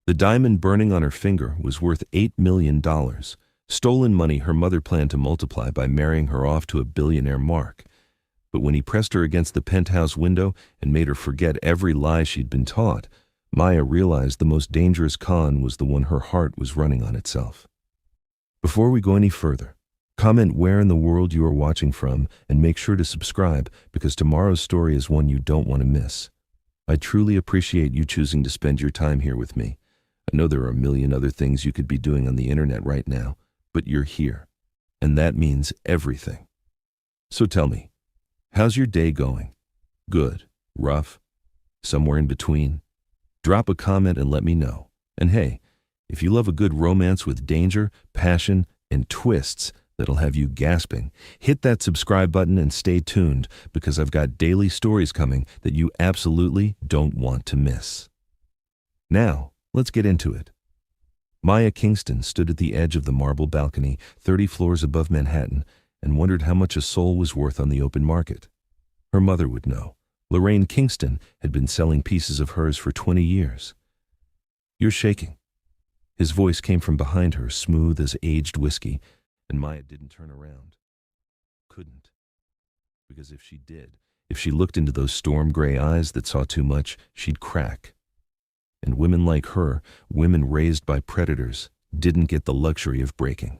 The diamond burning on her finger was worth $8 million, stolen money her mother planned to multiply by marrying her off to a billionaire Mark. But when he pressed her against the penthouse window and made her forget every lie she'd been taught, Maya realized the most dangerous con was the one her heart was running on itself. Before we go any further, comment where in the world you are watching from and make sure to subscribe, because tomorrow's story is one you don't want to miss. I truly appreciate you choosing to spend your time here with me. I know there are a million other things you could be doing on the internet right now, but you're here, and that means everything. So tell me, how's your day going? Good? Rough? Somewhere in between? Drop a comment and let me know. And hey, if you love a good romance with danger, passion, and twists that'll have you gasping, hit that subscribe button and stay tuned, because I've got daily stories coming that you absolutely don't want to miss. Now, let's get into it. Maya Kingston stood at the edge of the marble balcony 30 floors above Manhattan and wondered how much a soul was worth on the open market. Her mother would know. Lorraine Kingston had been selling pieces of hers for 20 years. "You're shaking." His voice came from behind her, smooth as aged whiskey, and Maya didn't turn around. Couldn't. Because if she did, if she looked into those storm-gray eyes that saw too much, she'd crack. And women like her, women raised by predators, didn't get the luxury of breaking.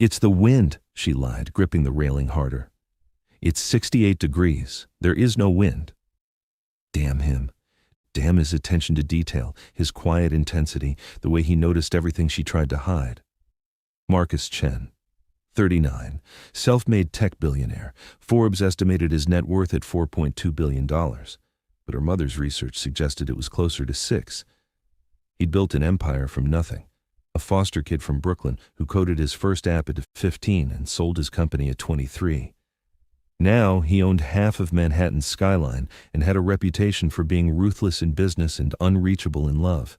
"It's the wind," she lied, gripping the railing harder. "It's 68 degrees. There is no wind." Damn him. Damn his attention to detail, his quiet intensity, the way he noticed everything she tried to hide. Marcus Chen, 39, self-made tech billionaire. Forbes estimated his net worth at $4.2 billion. But her mother's research suggested it was closer to 6. He'd built an empire from nothing. A foster kid from Brooklyn who coded his first app at 15 and sold his company at 23. Now he owned half of Manhattan's skyline and had a reputation for being ruthless in business and unreachable in love.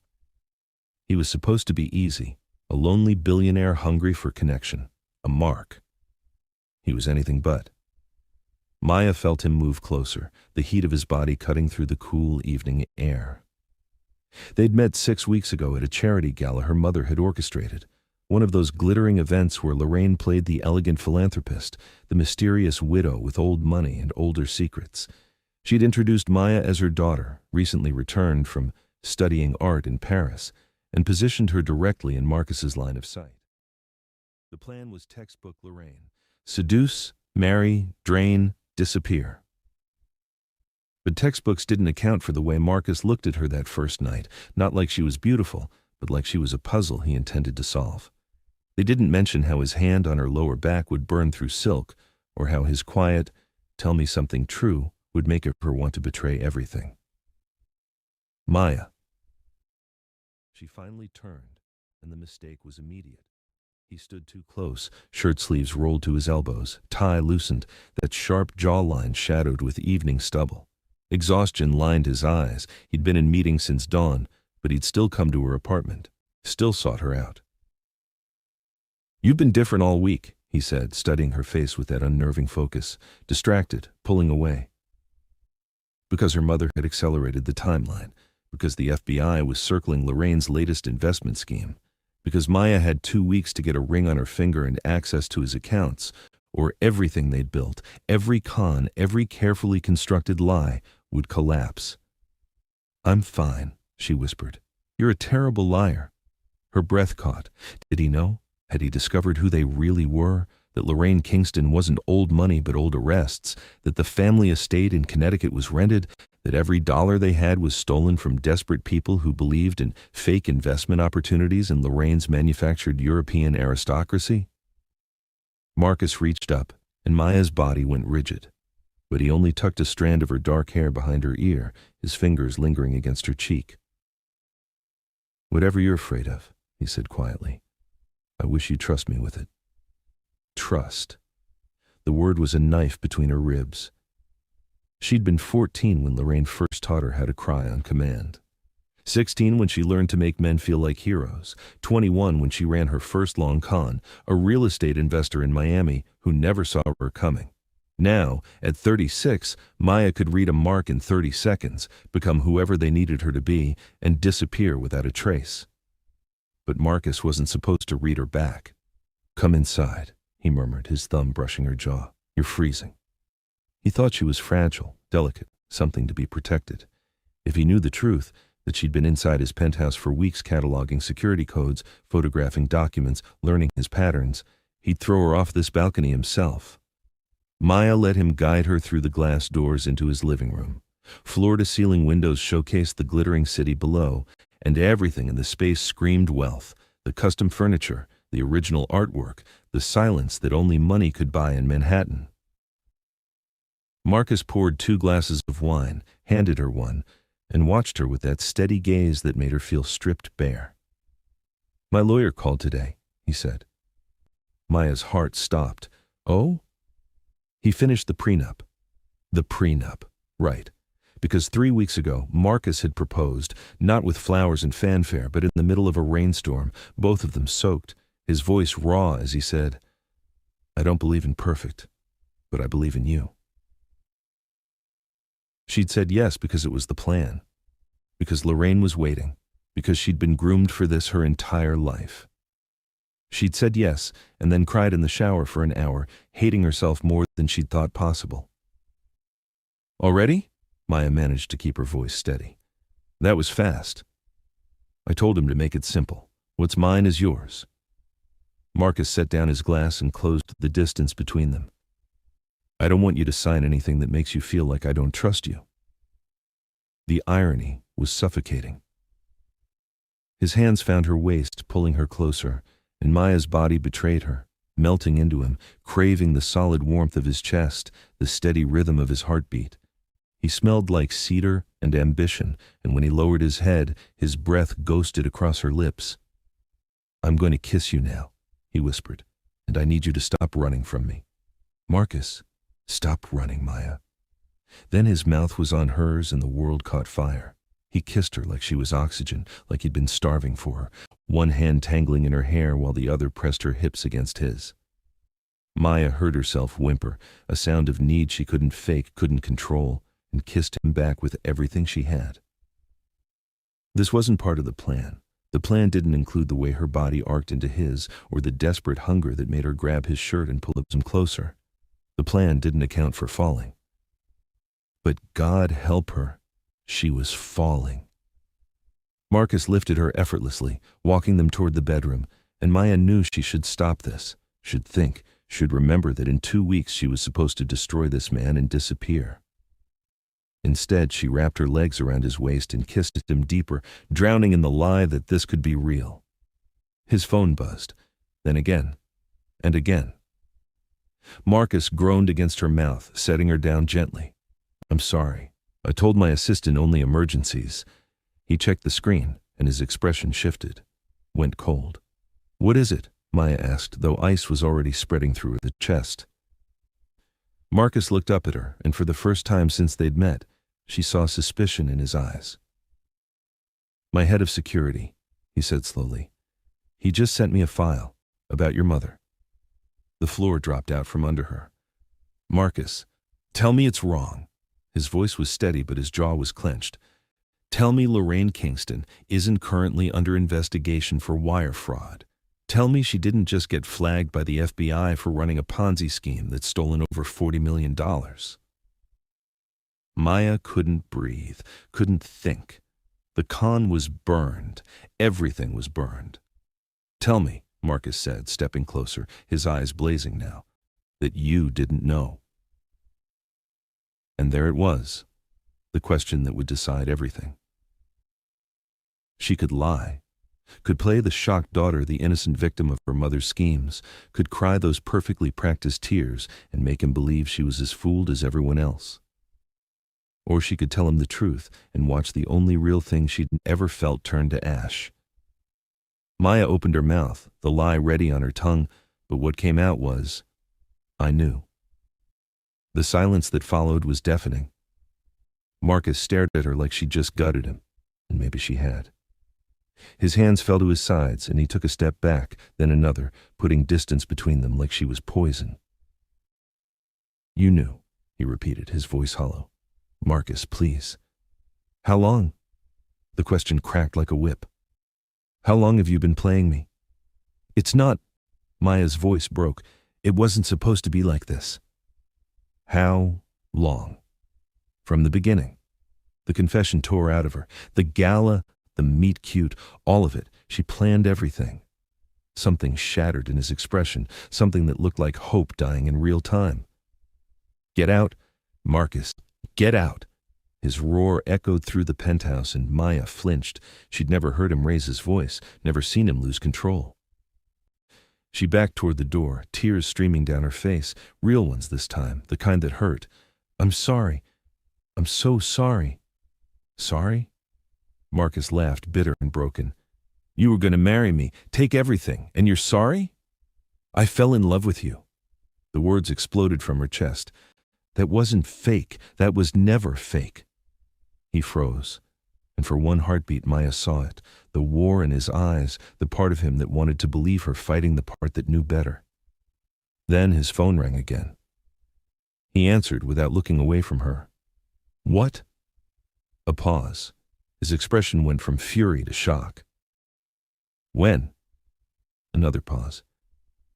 He was supposed to be easy, a lonely billionaire hungry for connection, a Mark. He was anything but. Maya felt him move closer, the heat of his body cutting through the cool evening air. They'd met 6 weeks ago at a charity gala her mother had orchestrated, one of those glittering events where Lorraine played the elegant philanthropist, the mysterious widow with old money and older secrets. She'd introduced Maya as her daughter, recently returned from studying art in Paris, and positioned her directly in Marcus's line of sight. The plan was textbook Lorraine: seduce, marry, drain, disappear. But textbooks didn't account for the way Marcus looked at her that first night, not like she was beautiful, but like she was a puzzle he intended to solve. They didn't mention how his hand on her lower back would burn through silk, or how his quiet, "Tell me something true," would make her want to betray everything. Maya. She finally turned, and the mistake was immediate. He stood too close, shirt sleeves rolled to his elbows, tie loosened, that sharp jawline shadowed with evening stubble. Exhaustion lined his eyes. He'd been in meetings since dawn, but he'd still come to her apartment, still sought her out. "You've been different all week," he said, studying her face with that unnerving focus, distracted, pulling away. Because her mother had accelerated the timeline, because the FBI was circling Lorraine's latest investment scheme, because Maya had 2 weeks to get a ring on her finger and access to his accounts, or everything they'd built, every con, every carefully constructed lie, would collapse. "I'm fine," she whispered. "You're a terrible liar." Her breath caught. Did he know? Had he discovered who they really were? That Lorraine Kingston wasn't old money but old arrests, that the family estate in Connecticut was rented, that every dollar they had was stolen from desperate people who believed in fake investment opportunities in Lorraine's manufactured European aristocracy? Marcus reached up, and Maya's body went rigid. But he only tucked a strand of her dark hair behind her ear, his fingers lingering against her cheek. "Whatever you're afraid of," he said quietly, "I wish you'd trust me with it." Trust. The word was a knife between her ribs. She'd been 14 when Lorraine first taught her how to cry on command. 16 when she learned to make men feel like heroes. 21 when she ran her first long con, a real estate investor in Miami who never saw her coming. Now, at 36, Maya could read a mark in 30 seconds, become whoever they needed her to be, and disappear without a trace. But Marcus wasn't supposed to read her back. "Come inside," he murmured, his thumb brushing her jaw. "You're freezing." He thought she was fragile, delicate, something to be protected. If he knew the truth, that she'd been inside his penthouse for weeks cataloging security codes, photographing documents, learning his patterns, he'd throw her off this balcony himself. Maya let him guide her through the glass doors into his living room. Floor-to-ceiling windows showcased the glittering city below, and everything in the space screamed wealth: the custom furniture, the original artwork, the silence that only money could buy in Manhattan. Marcus poured 2 glasses of wine, handed her one, and watched her with that steady gaze that made her feel stripped bare. "My lawyer called today," he said. Maya's heart stopped. "Oh?" He finished the prenup. The prenup, right. Because 3 weeks ago, Marcus had proposed, not with flowers and fanfare, but in the middle of a rainstorm, both of them soaked, his voice raw as he said, "I don't believe in perfect, but I believe in you." She'd said yes because it was the plan, because Lorraine was waiting, because she'd been groomed for this her entire life. She'd said yes, and then cried in the shower for an hour, hating herself more than she'd thought possible. "Already?" Maya managed to keep her voice steady. "That was fast." I told him to make it simple. What's mine is yours. Marcus set down his glass and closed the distance between them. "I don't want you to sign anything that makes you feel like I don't trust you." The irony was suffocating. His hands found her waist, pulling her closer, and Maya's body betrayed her, melting into him, craving the solid warmth of his chest, the steady rhythm of his heartbeat. He smelled like cedar and ambition, and when he lowered his head, his breath ghosted across her lips. "I'm going to kiss you now," he whispered, "and I need you to stop running from me." "Marcus, stop running, Maya." Then his mouth was on hers and the world caught fire. He kissed her like she was oxygen, like he'd been starving for her, one hand tangling in her hair while the other pressed her hips against his. Maya heard herself whimper, a sound of need she couldn't fake, couldn't control, and kissed him back with everything she had. This wasn't part of the plan. The plan didn't include the way her body arced into his, or the desperate hunger that made her grab his shirt and pull him closer. The plan didn't account for falling. But God help her, she was falling. Marcus lifted her effortlessly, walking them toward the bedroom, and Maya knew she should stop this, should think, should remember that in 2 weeks she was supposed to destroy this man and disappear. Instead, she wrapped her legs around his waist and kissed him deeper, drowning in the lie that this could be real. His phone buzzed, then again, and again. Marcus groaned against her mouth, setting her down gently. "I'm sorry. I told my assistant only emergencies." He checked the screen, and his expression shifted, went cold. "What is it?" Maya asked, though ice was already spreading through the chest. Marcus looked up at her, and for the first time since they'd met, she saw suspicion in his eyes. "My head of security," he said slowly. "He just sent me a file about your mother." The floor dropped out from under her. "Marcus, tell me it's wrong." His voice was steady, but his jaw was clenched. "Tell me Lorraine Kingston isn't currently under investigation for wire fraud. Tell me she didn't just get flagged by the FBI for running a Ponzi scheme that's stolen over $40 million. Maya couldn't breathe, couldn't think. The con was burned. Everything was burned. "Tell me," Marcus said, stepping closer, his eyes blazing now, "that you didn't know." And there it was, the question that would decide everything. She could lie, could play the shocked daughter, the innocent victim of her mother's schemes, could cry those perfectly practiced tears and make him believe she was as fooled as everyone else. Or she could tell him the truth and watch the only real thing she'd ever felt turn to ash. Maya opened her mouth, the lie ready on her tongue, but what came out was, "I knew." The silence that followed was deafening. Marcus stared at her like she'd just gutted him, and maybe she had. His hands fell to his sides, and he took a step back, then another, putting distance between them like she was poison. You knew, he repeated, his voice hollow. Marcus, please. How long? The question cracked like a whip. How long have you been playing me? It's not. Maya's voice broke. It wasn't supposed to be like this. How long? From the beginning. The confession tore out of her. The gala, the meet cute, all of it. She planned everything. Something shattered in his expression, something that looked like hope dying in real time. Get out, Marcus, get out. His roar echoed through the penthouse and Maya flinched. She'd never heard him raise his voice, never seen him lose control. She backed toward the door, tears streaming down her face, real ones this time, the kind that hurt. I'm sorry. I'm so sorry. Sorry? Marcus laughed, bitter and broken. You were going to marry me, take everything, and you're sorry? I fell in love with you. The words exploded from her chest. That wasn't fake. That was never fake. He froze, and for one heartbeat Maya saw it, the war in his eyes, the part of him that wanted to believe her fighting the part that knew better. Then his phone rang again. He answered without looking away from her. What? A pause. His expression went from fury to shock. When? Another pause.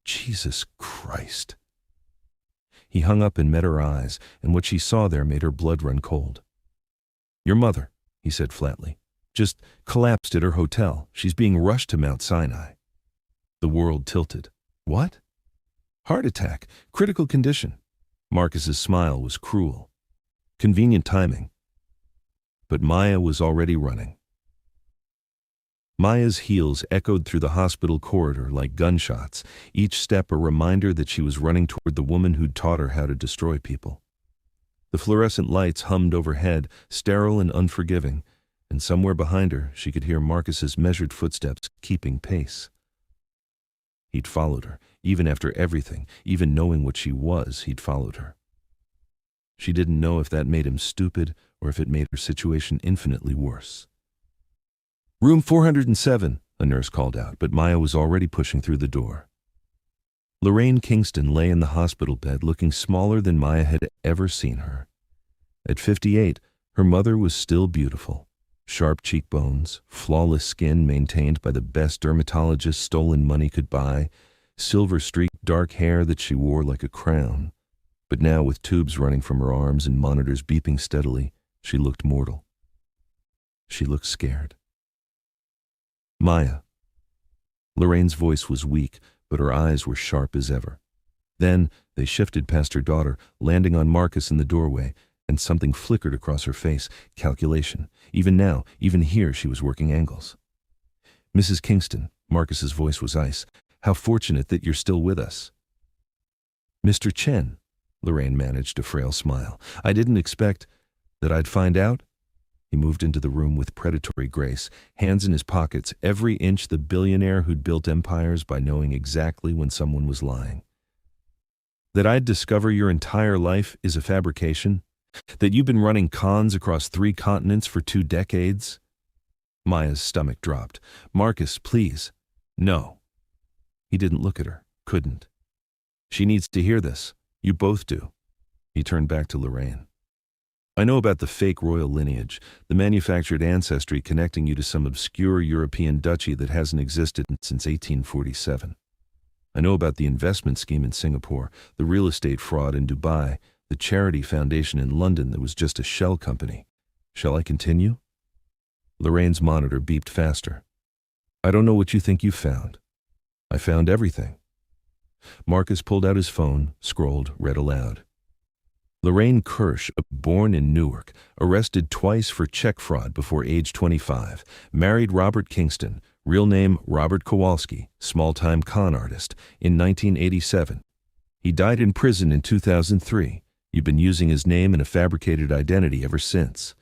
Jesus Christ. He hung up and met her eyes, and what she saw there made her blood run cold. Your mother, he said flatly, just collapsed at her hotel. She's being rushed to Mount Sinai. The world tilted. What? Heart attack, critical condition. Marcus's smile was cruel. Convenient timing. But Maya was already running. Maya's heels echoed through the hospital corridor like gunshots, each step a reminder that she was running toward the woman who'd taught her how to destroy people. The fluorescent lights hummed overhead, sterile and unforgiving, and somewhere behind her she could hear Marcus's measured footsteps keeping pace. He'd followed her, even after everything, even knowing what she was, he'd followed her. She didn't know if that made him stupid or if it made her situation infinitely worse. Room 407, a nurse called out, but Maya was already pushing through the door. Lorraine Kingston lay in the hospital bed looking smaller than Maya had ever seen her. At 58, her mother was still beautiful. Sharp cheekbones, flawless skin maintained by the best dermatologist stolen money could buy, silver-streaked dark hair that she wore like a crown. But now, with tubes running from her arms and monitors beeping steadily, she looked mortal. She looked scared. Maya. Lorraine's voice was weak, but her eyes were sharp as ever. Then they shifted past her daughter, landing on Marcus in the doorway, and something flickered across her face. Calculation. Even now, even here, she was working angles. Mrs. Kingston, Marcus's voice was ice. How fortunate that you're still with us. Mr. Chen, Lorraine managed a frail smile. I didn't expect that I'd find out. He moved into the room with predatory grace, hands in his pockets, every inch the billionaire who'd built empires by knowing exactly when someone was lying. That I'd discover your entire life is a fabrication? That you've been running cons across 3 continents for 2 decades? Maya's stomach dropped. Marcus, please. No. He didn't look at her, couldn't. She needs to hear this. You both do. He turned back to Lorraine. I know about the fake royal lineage, the manufactured ancestry connecting you to some obscure European duchy that hasn't existed since 1847. I know about the investment scheme in Singapore, the real estate fraud in Dubai, the charity foundation in London that was just a shell company. Shall I continue? Lorraine's monitor beeped faster. I don't know what you think you found. I found everything. Marcus pulled out his phone, scrolled, read aloud. Lorraine Kirsch, born in Newark, arrested twice for check fraud before age 25, married Robert Kingston, real name Robert Kowalski, small-time con artist, in 1987. He died in prison in 2003. You've been using his name and a fabricated identity ever since.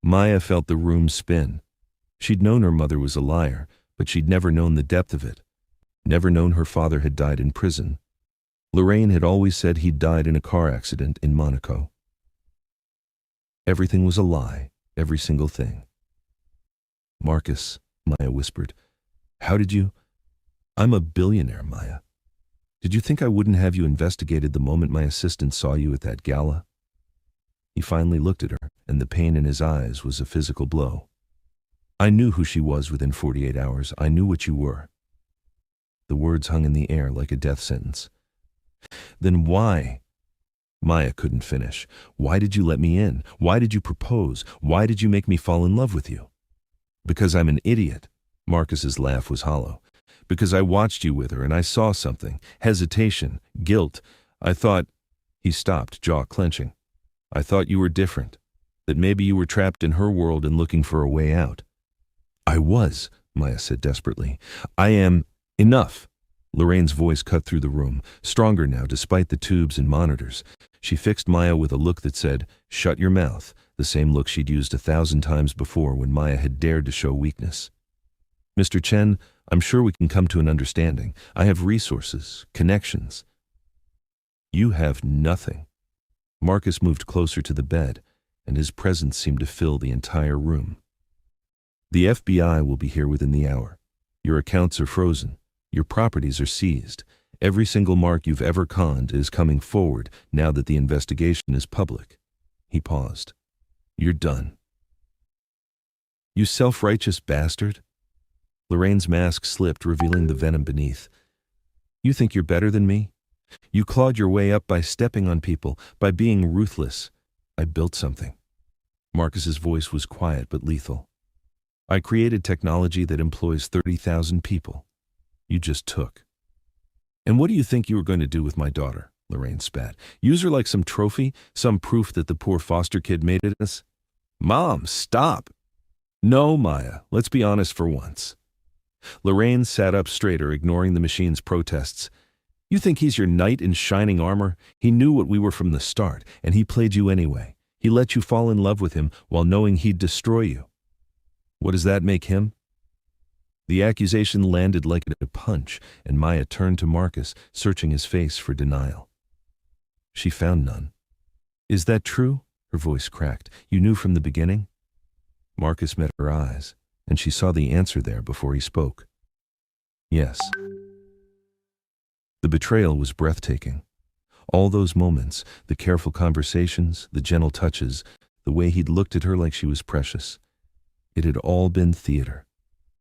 Maya felt the room spin. She'd known her mother was a liar, but she'd never known the depth of it. Never known her father had died in prison. Lorraine had always said he'd died in a car accident in Monaco. Everything was a lie, every single thing. Marcus, Maya whispered, how did you? I'm a billionaire, Maya. Did you think I wouldn't have you investigated the moment my assistant saw you at that gala? He finally looked at her, and the pain in his eyes was a physical blow. I knew who she was within 48 hours. I knew what you were. The words hung in the air like a death sentence. Then why? Maya couldn't finish. Why did you let me in? Why did you propose? Why did you make me fall in love with you? Because I'm an idiot. Marcus's laugh was hollow. Because I watched you with her and I saw something. Hesitation, guilt. I thought... He stopped, jaw clenching. I thought you were different. That maybe you were trapped in her world and looking for a way out. I was, Maya said desperately. I am... Enough. Lorraine's voice cut through the room, stronger now despite the tubes and monitors. She fixed Maya with a look that said, "Shut your mouth," the same look she'd used 1,000 times before when Maya had dared to show weakness. Mr. Chen, I'm sure we can come to an understanding. I have resources, connections. You have nothing. Marcus moved closer to the bed, and his presence seemed to fill the entire room. The FBI will be here within the hour. Your accounts are frozen. Your properties are seized. Every single mark you've ever conned is coming forward now that the investigation is public. He paused. You're done. You self-righteous bastard. Lorraine's mask slipped, revealing the venom beneath. You think you're better than me? You clawed your way up by stepping on people, by being ruthless. I built something. Marcus's voice was quiet but lethal. I created technology that employs 30,000 people. You just took. And what do you think you were going to do with my daughter? Lorraine spat. Use her like some trophy, some proof that the poor foster kid made it us? Mom, stop! No, Maya, let's be honest for once. Lorraine sat up straighter, ignoring the machine's protests. You think he's your knight in shining armor? He knew what we were from the start, and he played you anyway. He let you fall in love with him while knowing he'd destroy you. What does that make him? The accusation landed like a punch, and Maya turned to Marcus, searching his face for denial. She found none. Is that true? Her voice cracked. You knew from the beginning? Marcus met her eyes, and she saw the answer there before he spoke. Yes. The betrayal was breathtaking. All those moments, the careful conversations, the gentle touches, the way he'd looked at her like she was precious. It had all been theater.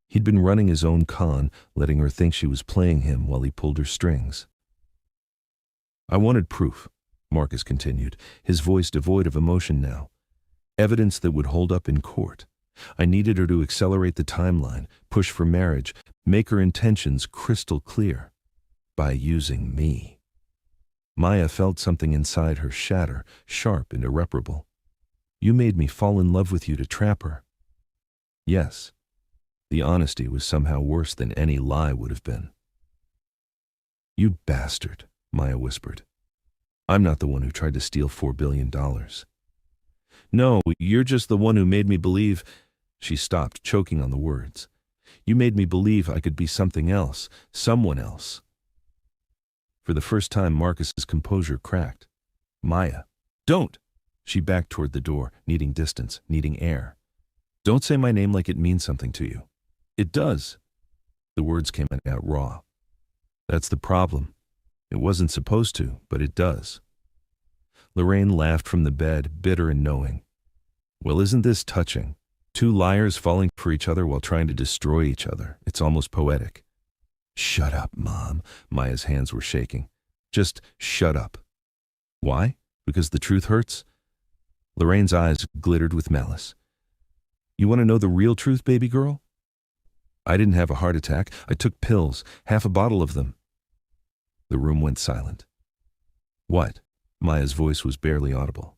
He'd been running his own con, letting her think she was playing him while he pulled her strings. I wanted proof, Marcus continued, his voice devoid of emotion now. Evidence that would hold up in court. I needed her to accelerate the timeline, push for marriage, make her intentions crystal clear. By using me. Maya felt something inside her shatter, sharp and irreparable. You made me fall in love with you to trap her. Yes. The honesty was somehow worse than any lie would have been. You bastard, Maya whispered. I'm not the one who tried to steal $4 billion. No, you're just the one who made me believe... She stopped, choking on the words. You made me believe I could be something else, someone else. For the first time, Marcus's composure cracked. Maya, don't! She backed toward the door, needing distance, needing air. Don't say my name like it means something to you. It does. The words came out raw. That's the problem. It wasn't supposed to, but it does. Lorraine laughed from the bed, bitter and knowing. Well, isn't this touching? Two liars falling for each other while trying to destroy each other. It's almost poetic. Shut up, Mom. Maya's hands were shaking. Just shut up. Why? Because the truth hurts? Lorraine's eyes glittered with malice. You want to know the real truth, baby girl? I didn't have a heart attack. I took pills, half a bottle of them. The room went silent. What? Maya's voice was barely audible.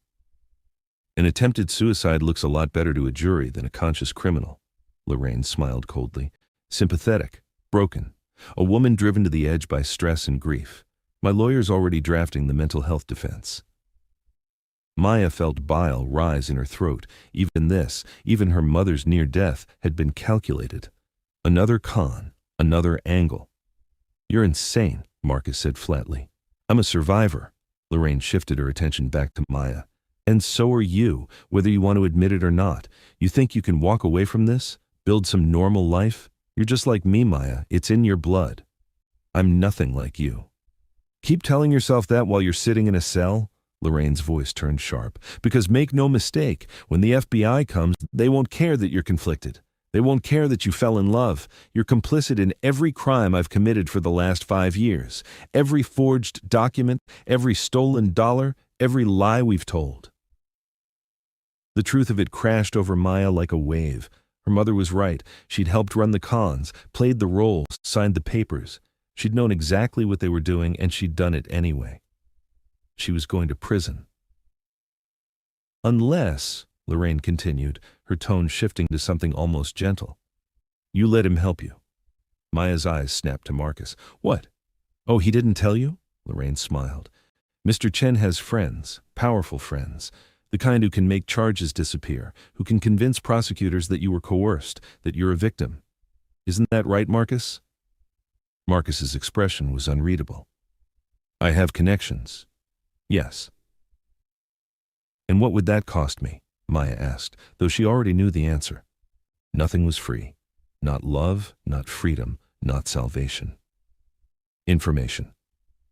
An attempted suicide looks a lot better to a jury than a conscious criminal. Lorraine smiled coldly. Sympathetic. Broken. A woman driven to the edge by stress and grief. My lawyer's already drafting the mental health defense. Maya felt bile rise in her throat. Even this, even her mother's near death, had been calculated. Another con, another angle. You're insane, Marcus said flatly. I'm a survivor. Lorraine shifted her attention back to Maya. And so are you, whether you want to admit it or not. You think you can walk away from this? Build some normal life? You're just like me, Maya. It's in your blood. I'm nothing like you. Keep telling yourself that while you're sitting in a cell? Lorraine's voice turned sharp. Because make no mistake, when the FBI comes, they won't care that you're conflicted. They won't care that you fell in love. You're complicit in every crime I've committed for the last 5 years. Every forged document, every stolen dollar, every lie we've told. The truth of it crashed over Maya like a wave. Her mother was right. She'd helped run the cons, played the roles, signed the papers. She'd known exactly what they were doing, and she'd done it anyway. She was going to prison. Unless, Lorraine continued, her tone shifting to something almost gentle, you let him help you. Maya's eyes snapped to Marcus. What? Oh, he didn't tell you? Lorraine smiled. Mr. Chen has friends, powerful friends, the kind who can make charges disappear, who can convince prosecutors that you were coerced, that you're a victim. Isn't that right, Marcus? Marcus's expression was unreadable. I have connections. Yes. And what would that cost me? Maya asked, though she already knew the answer. Nothing was free. Not love, not freedom, not salvation. Information.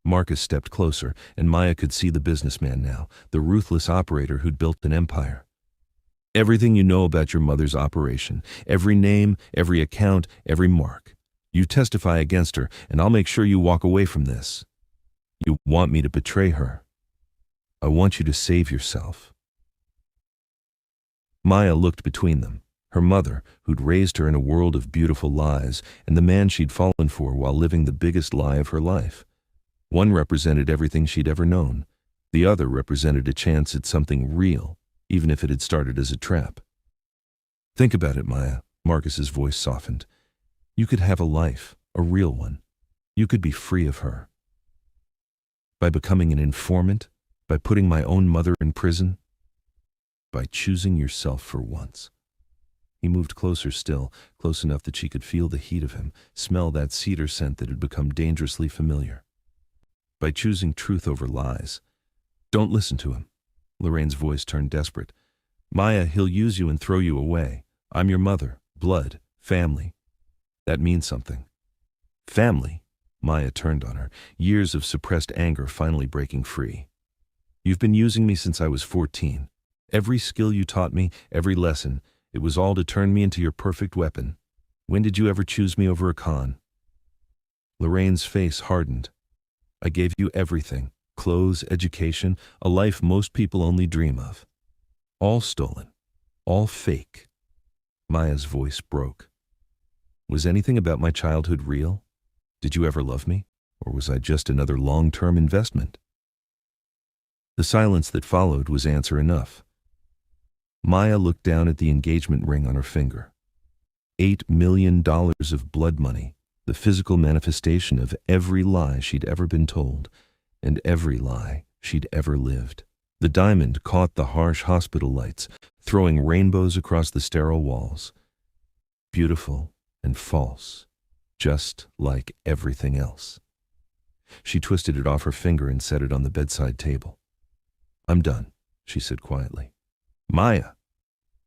Marcus stepped closer, and Maya could see the businessman now, the ruthless operator who'd built an empire. Everything you know about your mother's operation, every name, every account, every mark. You testify against her, and I'll make sure you walk away from this. You want me to betray her. I want you to save yourself. Maya looked between them, her mother, who'd raised her in a world of beautiful lies, and the man she'd fallen for while living the biggest lie of her life. One represented everything she'd ever known. The other represented a chance at something real, even if it had started as a trap. Think about it, Maya. Marcus's voice softened. You could have a life, a real one. You could be free of her. By becoming an informant, by putting my own mother in prison, by choosing yourself for once. He moved closer still, close enough that she could feel the heat of him, smell that cedar scent that had become dangerously familiar. By choosing truth over lies. Don't listen to him. Lorraine's voice turned desperate. Maya, he'll use you and throw you away. I'm your mother, blood, family. That means something. Family? Maya turned on her, years of suppressed anger finally breaking free. You've been using me since I was 14. Every skill you taught me, every lesson, it was all to turn me into your perfect weapon. When did you ever choose me over a con? Lorraine's face hardened. I gave you everything. Clothes, education, a life most people only dream of. All stolen. All fake. Maya's voice broke. Was anything about my childhood real? Did you ever love me? Or was I just another long-term investment? The silence that followed was answer enough. Maya looked down at the engagement ring on her finger. $8 million of blood money, the physical manifestation of every lie she'd ever been told, and every lie she'd ever lived. The diamond caught the harsh hospital lights, throwing rainbows across the sterile walls. Beautiful and false, just like everything else. She twisted it off her finger and set it on the bedside table. I'm done, she said quietly. Maya.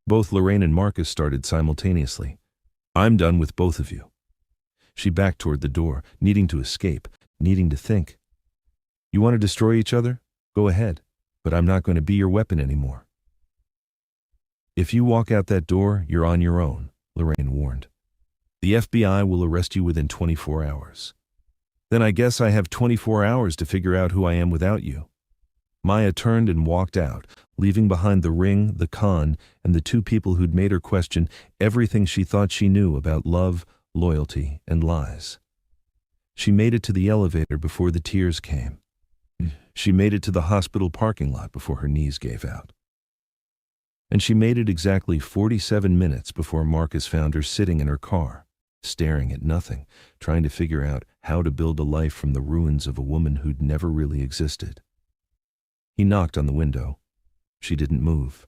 Both Lorraine and Marcus started simultaneously. I'm done with both of you. She backed toward the door, needing to escape, needing to think. You want to destroy each other? Go ahead, but I'm not going to be your weapon anymore. If you walk out that door, you're on your own, Lorraine warned. The FBI will arrest you within 24 hours. Then I guess I have 24 hours to figure out who I am without you. Maya turned and walked out, leaving behind the ring, the con, and the two people who'd made her question everything she thought she knew about love, loyalty, and lies. She made it to the elevator before the tears came. She made it to the hospital parking lot before her knees gave out. And she made it exactly 47 minutes before Marcus found her sitting in her car, staring at nothing, trying to figure out how to build a life from the ruins of a woman who'd never really existed. He knocked on the window. She didn't move.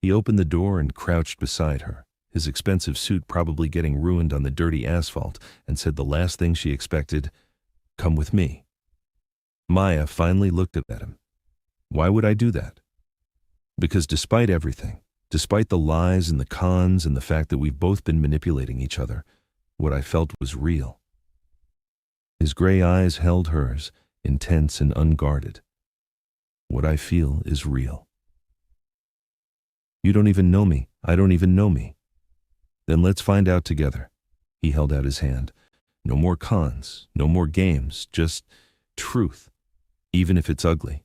He opened the door and crouched beside her, his expensive suit probably getting ruined on the dirty asphalt, and said the last thing she expected, "Come with me." Maya finally looked at him. Why would I do that? Because despite everything, despite the lies and the cons and the fact that we've both been manipulating each other, what I felt was real. His gray eyes held hers, intense and unguarded. What I feel is real. You don't even know me. I don't even know me. Then let's find out together. He held out his hand. No more cons, no more games, just truth, even if it's ugly.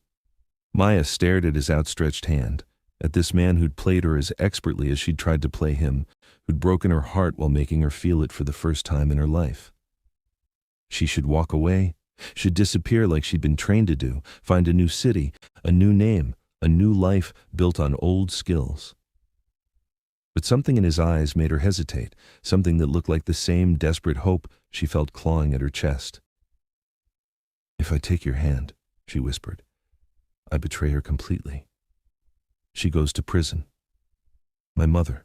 Maya stared at his outstretched hand, at this man who'd played her as expertly as she'd tried to play him, who'd broken her heart while making her feel it for the first time in her life. She should walk away, should disappear like she'd been trained to do, find a new city, a new name, a new life built on old skills. But something in his eyes made her hesitate, something that looked like the same desperate hope she felt clawing at her chest. If I take your hand, she whispered, I betray her completely. She goes to prison. My mother.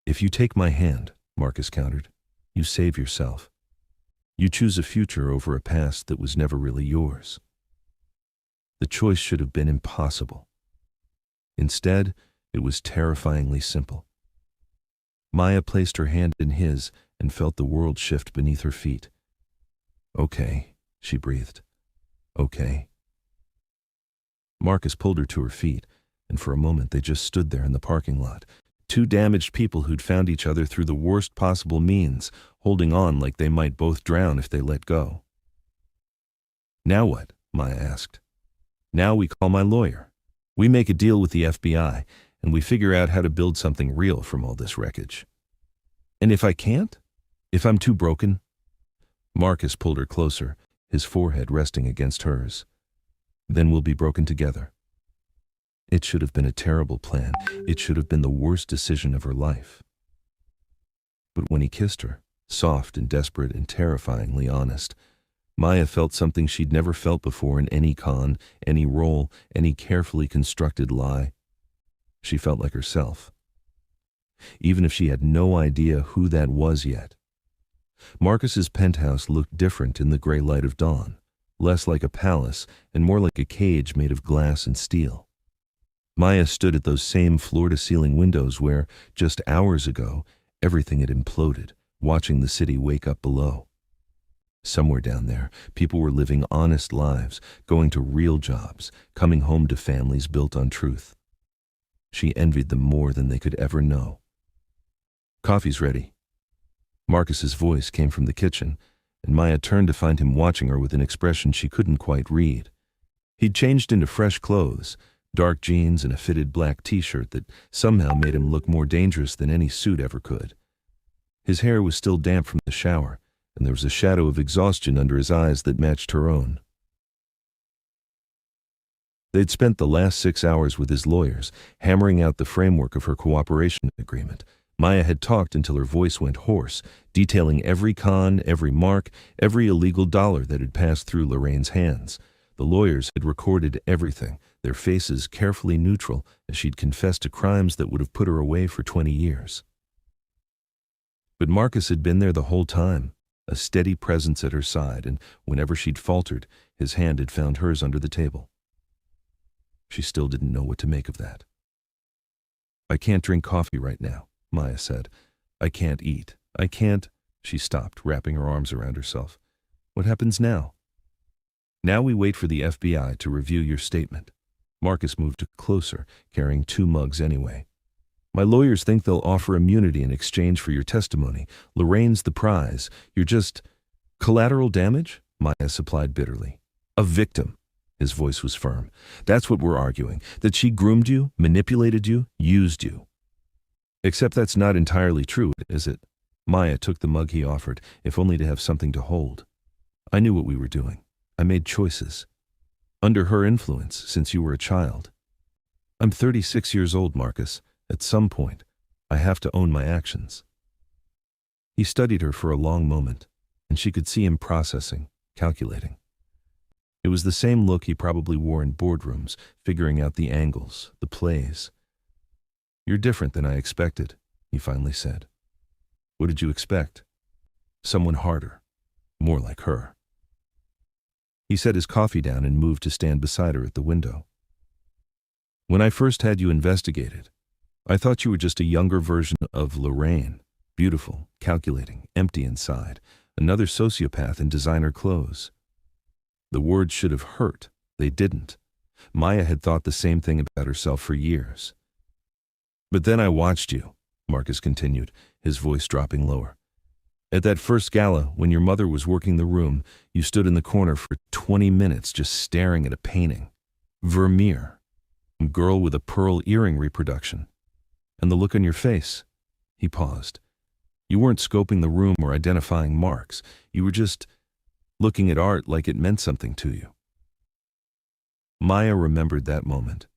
If you take my hand, Marcus countered, you save yourself. You choose a future over a past that was never really yours. The choice should have been impossible. Instead, it was terrifyingly simple. Maya placed her hand in his and felt the world shift beneath her feet. Okay, she breathed. Okay. Marcus pulled her to her feet, and for a moment they just stood there in the parking lot. Two damaged people who'd found each other through the worst possible means, holding on like they might both drown if they let go. Now what? Maya asked. Now we call my lawyer. We make a deal with the FBI, and we figure out how to build something real from all this wreckage. And if I can't? If I'm too broken? Marcus pulled her closer, his forehead resting against hers. Then we'll be broken together. It should have been a terrible plan. It should have been the worst decision of her life. But when he kissed her, soft and desperate and terrifyingly honest, Maya felt something she'd never felt before in any con, any role, any carefully constructed lie. She felt like herself, even if she had no idea who that was yet. Marcus's penthouse looked different in the gray light of dawn, less like a palace and more like a cage made of glass and steel. Maya stood at those same floor-to-ceiling windows where, just hours ago, everything had imploded, watching the city wake up below. Somewhere down there, people were living honest lives, going to real jobs, coming home to families built on truth. She envied them more than they could ever know. Coffee's ready. Marcus's voice came from the kitchen, and Maya turned to find him watching her with an expression she couldn't quite read. He'd changed into fresh clothes, dark jeans and a fitted black t-shirt that somehow made him look more dangerous than any suit ever could. His hair was still damp from the shower, and there was a shadow of exhaustion under his eyes that matched her own. They'd spent the last 6 hours with his lawyers, hammering out the framework of her cooperation agreement. Maya had talked until her voice went hoarse, detailing every con, every mark, every illegal dollar that had passed through Lorraine's hands. The lawyers had recorded everything, their faces carefully neutral, as she'd confessed to crimes that would have put her away for 20 years. But Marcus had been there the whole time, a steady presence at her side, and whenever she'd faltered, his hand had found hers under the table. She still didn't know what to make of that. I can't drink coffee right now, Maya said. I can't eat. I can't. She stopped, wrapping her arms around herself. What happens now? Now we wait for the FBI to review your statement. Marcus moved closer, carrying 2 mugs anyway. My lawyers think they'll offer immunity in exchange for your testimony. Lorraine's the prize. You're just collateral damage? Maya supplied bitterly. A victim. His voice was firm. That's what we're arguing. That she groomed you, manipulated you, used you. Except that's not entirely true, is it? Maya took the mug he offered, if only to have something to hold. I knew what we were doing. I made choices. Under her influence, since you were a child. I'm 36 years old, Marcus. At some point, I have to own my actions. He studied her for a long moment, and she could see him processing, calculating. It was the same look he probably wore in boardrooms, figuring out the angles, the plays. You're different than I expected, he finally said. What did you expect? Someone harder, more like her. He set his coffee down and moved to stand beside her at the window. When I first had you investigated, I thought you were just a younger version of Lorraine, beautiful, calculating, empty inside, another sociopath in designer clothes. The words should have hurt. They didn't. Maya had thought the same thing about herself for years. But then I watched you, Marcus continued, his voice dropping lower. At that first gala, when your mother was working the room, you stood in the corner for 20 minutes just staring at a painting. Vermeer. A girl with a pearl earring reproduction. And the look on your face. He paused. You weren't scoping the room or identifying marks. You were just looking at art like it meant something to you. Maya remembered that moment.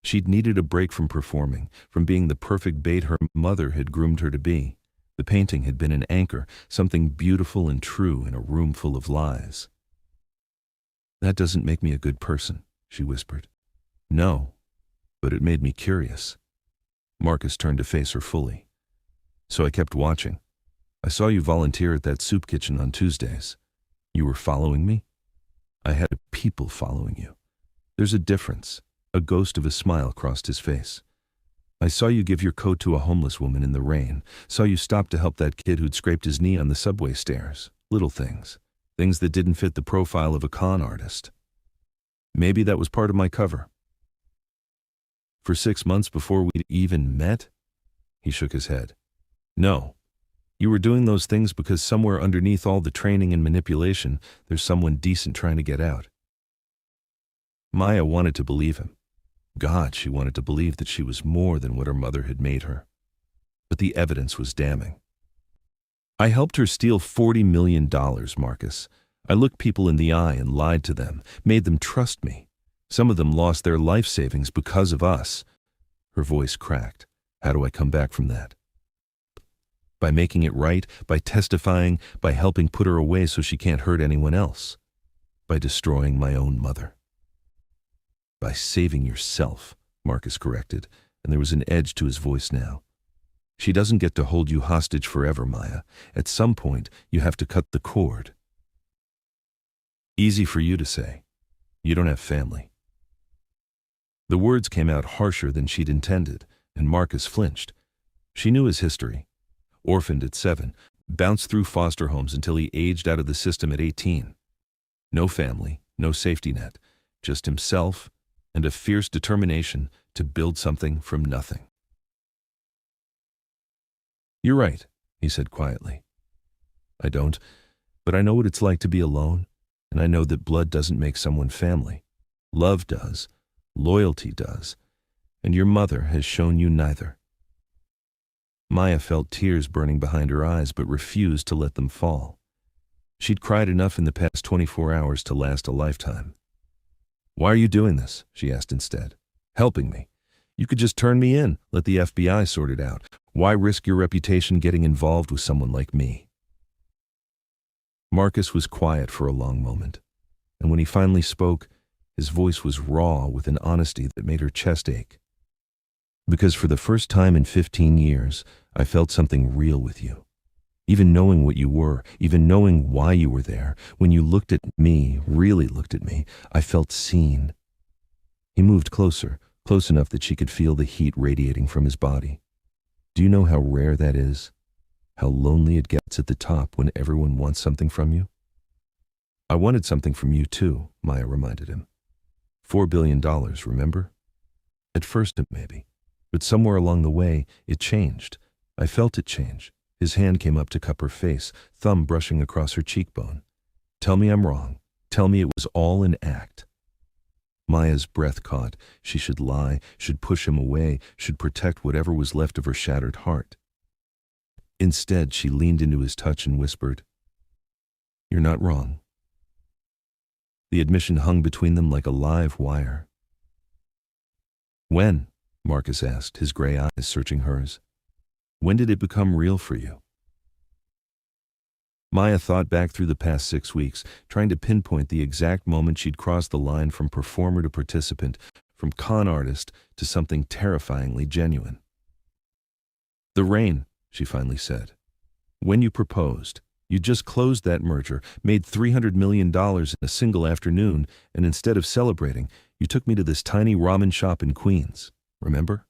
She'd needed a break from performing, from being the perfect bait her mother had groomed her to be. The painting had been an anchor, something beautiful and true in a room full of lies. That doesn't make me a good person, she whispered. No, but it made me curious. Marcus turned to face her fully. So I kept watching. I saw you volunteer at that soup kitchen on Tuesdays. You were following me? I had people following you. There's a difference. A ghost of a smile crossed his face. I saw you give your coat to a homeless woman in the rain. Saw you stop to help that kid who'd scraped his knee on the subway stairs. Little things. Things that didn't fit the profile of a con artist. Maybe that was part of my cover. For 6 months before we'd even met? He shook his head. No. You were doing those things because somewhere underneath all the training and manipulation, there's someone decent trying to get out. Maya wanted to believe him. God, she wanted to believe that she was more than what her mother had made her. But the evidence was damning. I helped her steal $40 million, Marcus. I looked people in the eye and lied to them, made them trust me. Some of them lost their life savings because of us. Her voice cracked. How do I come back from that? By making it right, by testifying, by helping put her away so she can't hurt anyone else. By destroying my own mother. By saving yourself, Marcus corrected, and there was an edge to his voice now. She doesn't get to hold you hostage forever, Maya. At some point, you have to cut the cord. Easy for you to say. You don't have family. The words came out harsher than she'd intended, and Marcus flinched. She knew his history. Orphaned at 7, bounced through foster homes until he aged out of the system at 18. No family, no safety net, just himself and a fierce determination to build something from nothing. You're right, he said quietly. I don't, but I know what it's like to be alone, and I know that blood doesn't make someone family. Love does, loyalty does, and your mother has shown you neither. Maya felt tears burning behind her eyes but refused to let them fall. She'd cried enough in the past 24 hours to last a lifetime. Why are you doing this? She asked instead. Helping me. You could just turn me in, let the FBI sort it out. Why risk your reputation getting involved with someone like me? Marcus was quiet for a long moment, and when he finally spoke, his voice was raw with an honesty that made her chest ache. Because for the first time in 15 years, I felt something real with you. Even knowing what you were, even knowing why you were there, when you looked at me, really looked at me, I felt seen. He moved closer, close enough that she could feel the heat radiating from his body. Do you know how rare that is? How lonely it gets at the top when everyone wants something from you? I wanted something from you too, Maya reminded him. $4 billion, remember? At first, maybe. But somewhere along the way, it changed. I felt it change. His hand came up to cup her face, thumb brushing across her cheekbone. Tell me I'm wrong. Tell me it was all an act. Maya's breath caught. She should lie, should push him away, should protect whatever was left of her shattered heart. Instead, she leaned into his touch and whispered, You're not wrong. The admission hung between them like a live wire. When? Marcus asked, his gray eyes searching hers. When did it become real for you? Maya thought back through the past 6 weeks, trying to pinpoint the exact moment she'd crossed the line from performer to participant, from con artist to something terrifyingly genuine. The rain, she finally said. When you proposed, you just closed that merger, made $300 million in a single afternoon, and instead of celebrating, you took me to this tiny ramen shop in Queens. Remember?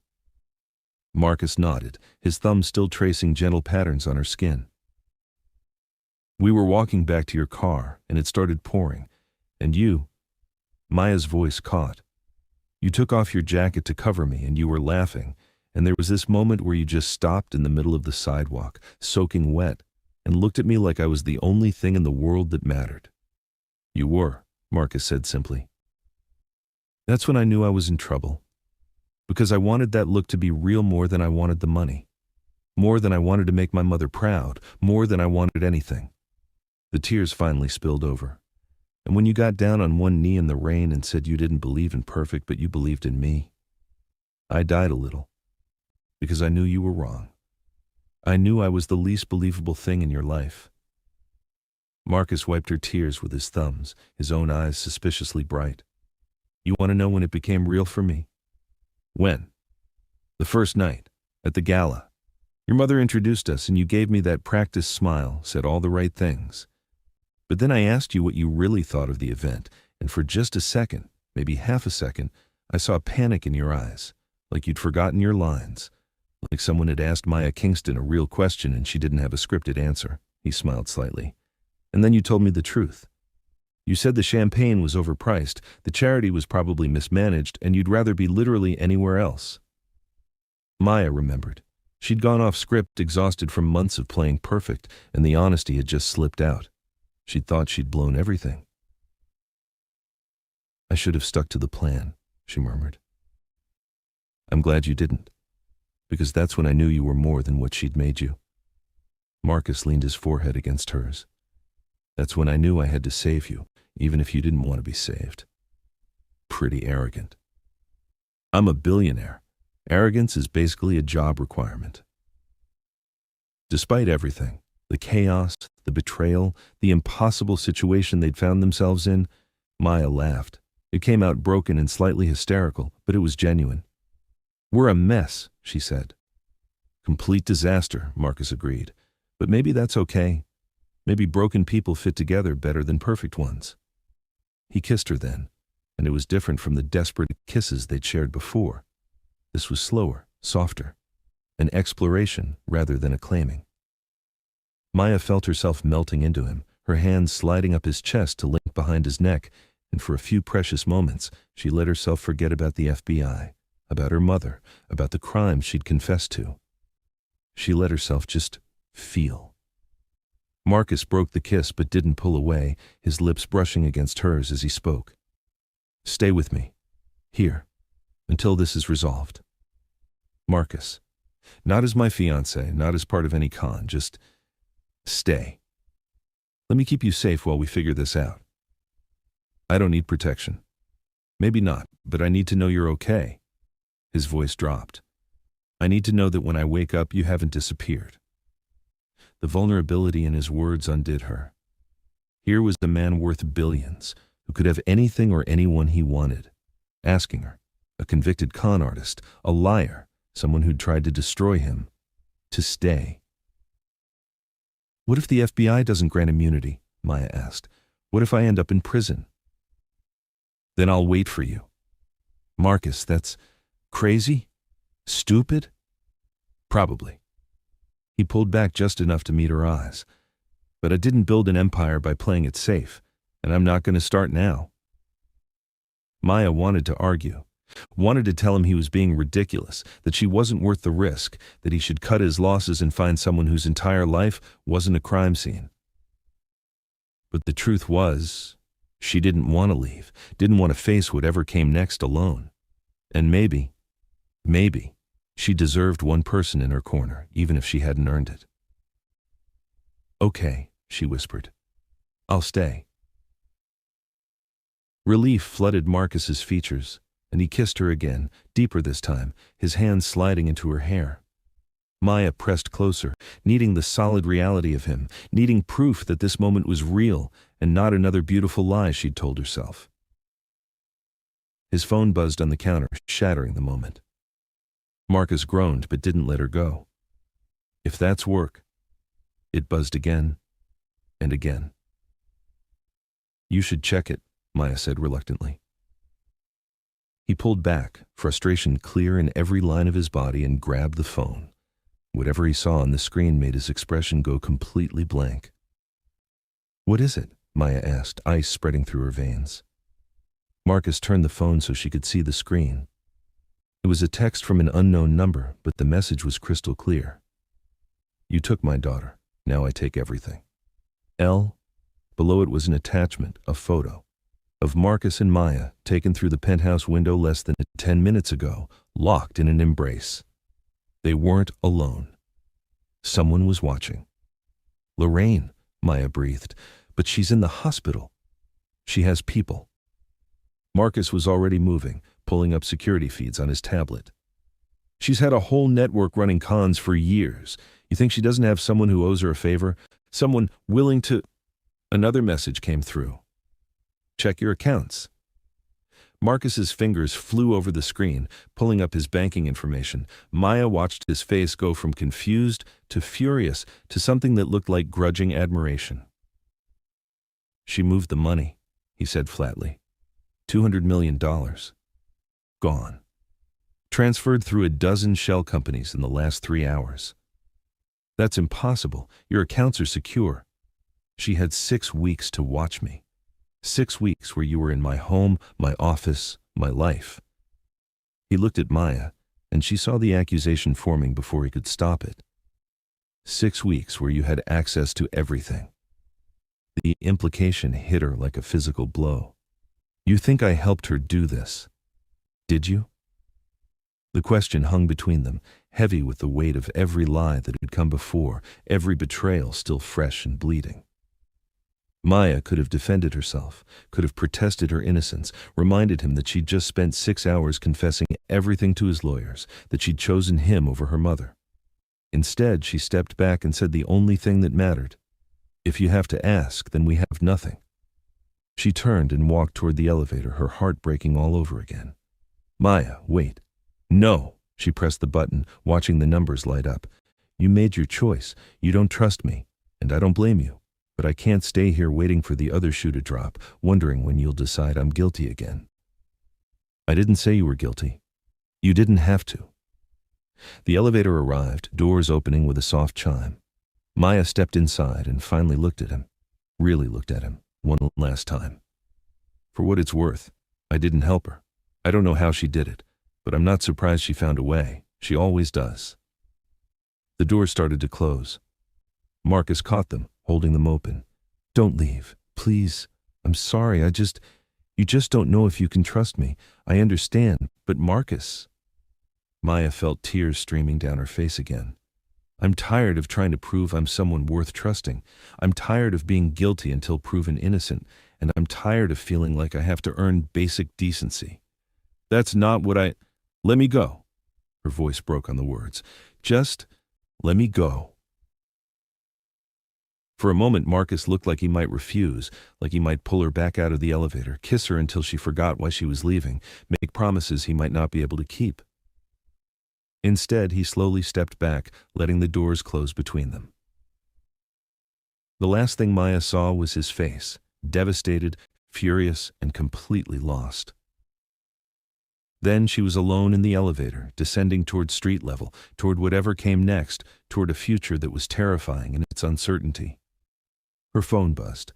Marcus nodded, his thumb still tracing gentle patterns on her skin. We were walking back to your car, and it started pouring, And you, Maya's voice caught. You took off your jacket to cover me and you were laughing, and there was this moment where you just stopped in the middle of the sidewalk, soaking wet, and looked at me like I was the only thing in the world that mattered. You were, Marcus said simply. That's when I knew I was in trouble. Because I wanted that look to be real more than I wanted the money. More than I wanted to make my mother proud, more than I wanted anything. The tears finally spilled over. And when you got down on one knee in the rain and said you didn't believe in perfect but you believed in me, I died a little. Because I knew you were wrong. I knew I was the least believable thing in your life. Marcus wiped her tears with his thumbs, his own eyes suspiciously bright. You want to know when it became real for me? When? The first night, at the gala. Your mother introduced us and you gave me that practiced smile, said all the right things. But then I asked you what you really thought of the event, and for just a second, maybe half a second, I saw panic in your eyes, like you'd forgotten your lines, like someone had asked Maya Kingston a real question and she didn't have a scripted answer. He smiled slightly. And then you told me the truth. You said the champagne was overpriced, the charity was probably mismanaged, and you'd rather be literally anywhere else. Maya remembered. She'd gone off script, exhausted from months of playing perfect, and the honesty had just slipped out. She'd thought she'd blown everything. I should have stuck to the plan, she murmured. I'm glad you didn't, because that's when I knew you were more than what she'd made you. Marcus leaned his forehead against hers. That's when I knew I had to save you, even if you didn't want to be saved. Pretty arrogant. I'm a billionaire. Arrogance is basically a job requirement. Despite everything, the chaos, the betrayal, the impossible situation they'd found themselves in, Maya laughed. It came out broken and slightly hysterical, but it was genuine. We're a mess, she said. Complete disaster, Marcus agreed. But maybe that's okay. Maybe broken people fit together better than perfect ones. He kissed her then, and it was different from the desperate kisses they'd shared before. This was slower, softer, an exploration rather than a claiming. Maya felt herself melting into him, her hands sliding up his chest to link behind his neck, and for a few precious moments she let herself forget about the FBI, about her mother, about the crimes she'd confessed to. She let herself just feel. Marcus broke the kiss but didn't pull away, his lips brushing against hers as he spoke. Stay with me. Here. Until this is resolved. Marcus. Not as my fiancé, not as part of any con, just stay. Let me keep you safe while we figure this out. I don't need protection. Maybe not, but I need to know you're okay. His voice dropped. I need to know that when I wake up you haven't disappeared. The vulnerability in his words undid her. Here was the man worth billions, who could have anything or anyone he wanted, asking her, a convicted con artist, a liar, someone who'd tried to destroy him, to stay. What if the FBI doesn't grant immunity? Maya asked. What if I end up in prison? Then I'll wait for you. Marcus, that's crazy? Stupid? Probably. He pulled back just enough to meet her eyes. But I didn't build an empire by playing it safe, and I'm not going to start now. Maya wanted to argue, wanted to tell him he was being ridiculous, that she wasn't worth the risk, that he should cut his losses and find someone whose entire life wasn't a crime scene. But the truth was, she didn't want to leave, didn't want to face whatever came next alone. And maybe, she deserved one person in her corner, even if she hadn't earned it. Okay, she whispered. I'll stay. Relief flooded Marcus's features, and he kissed her again, deeper this time, his hands sliding into her hair. Maya pressed closer, needing the solid reality of him, needing proof that this moment was real and not another beautiful lie she'd told herself. His phone buzzed on the counter, shattering the moment. Marcus groaned but didn't let her go. If that's work. It buzzed again and again. You should check it, Maya said reluctantly. He pulled back, frustration clear in every line of his body, and grabbed the phone. Whatever he saw on the screen made his expression go completely blank. What is it? Maya asked, ice spreading through her veins. Marcus turned the phone so she could see the screen. It was a text from an unknown number, but the message was crystal clear. You took my daughter. Now I take everything. L. Below it was an attachment, a photo, of Marcus and Maya taken through the penthouse window less than 10 minutes ago, locked in an embrace. They weren't alone. Someone was watching. Lorraine, Maya breathed, but she's in the hospital. She has people. Marcus was already moving, pulling up security feeds on his tablet. She's had a whole network running cons for years. You think she doesn't have someone who owes her a favor? Someone willing to... Another message came through. Check your accounts. Marcus's fingers flew over the screen, pulling up his banking information. Maya watched his face go from confused to furious to something that looked like grudging admiration. She moved the money, he said flatly. $200 million. Gone. Transferred through a dozen shell companies in the last 3 hours. That's impossible. Your accounts are secure. She had 6 weeks to watch me. 6 weeks where you were in my home, my office, my life. He looked at Maya, and she saw the accusation forming before he could stop it. 6 weeks where you had access to everything. The implication hit her like a physical blow. You think I helped her do this? Did you? The question hung between them, heavy with the weight of every lie that had come before, every betrayal still fresh and bleeding. Maya could have defended herself, could have protested her innocence, reminded him that she'd just spent 6 hours confessing everything to his lawyers, that she'd chosen him over her mother. Instead, she stepped back and said the only thing that mattered. If you have to ask, then we have nothing. She turned and walked toward the elevator, her heart breaking all over again. Maya, wait. No, she pressed the button, watching the numbers light up. You made your choice. You don't trust me, and I don't blame you. But I can't stay here waiting for the other shoe to drop, wondering when you'll decide I'm guilty again. I didn't say you were guilty. You didn't have to. The elevator arrived, doors opening with a soft chime. Maya stepped inside and finally looked at him. Really looked at him, one last time. For what it's worth, I didn't help her. I don't know how she did it, but I'm not surprised she found a way. She always does. The doors started to close. Marcus caught them, holding them open. Don't leave, please. I'm sorry, you just don't know if you can trust me. I understand, but Marcus... Maya felt tears streaming down her face again. I'm tired of trying to prove I'm someone worth trusting. I'm tired of being guilty until proven innocent, and I'm tired of feeling like I have to earn basic decency. That's not what I... Let me go. Her voice broke on the words. Just let me go. For a moment, Marcus looked like he might refuse, like he might pull her back out of the elevator, kiss her until she forgot why she was leaving, make promises he might not be able to keep. Instead, he slowly stepped back, letting the doors close between them. The last thing Maya saw was his face, devastated, furious, and completely lost. Then she was alone in the elevator, descending toward street level, toward whatever came next, toward a future that was terrifying in its uncertainty. Her phone buzzed.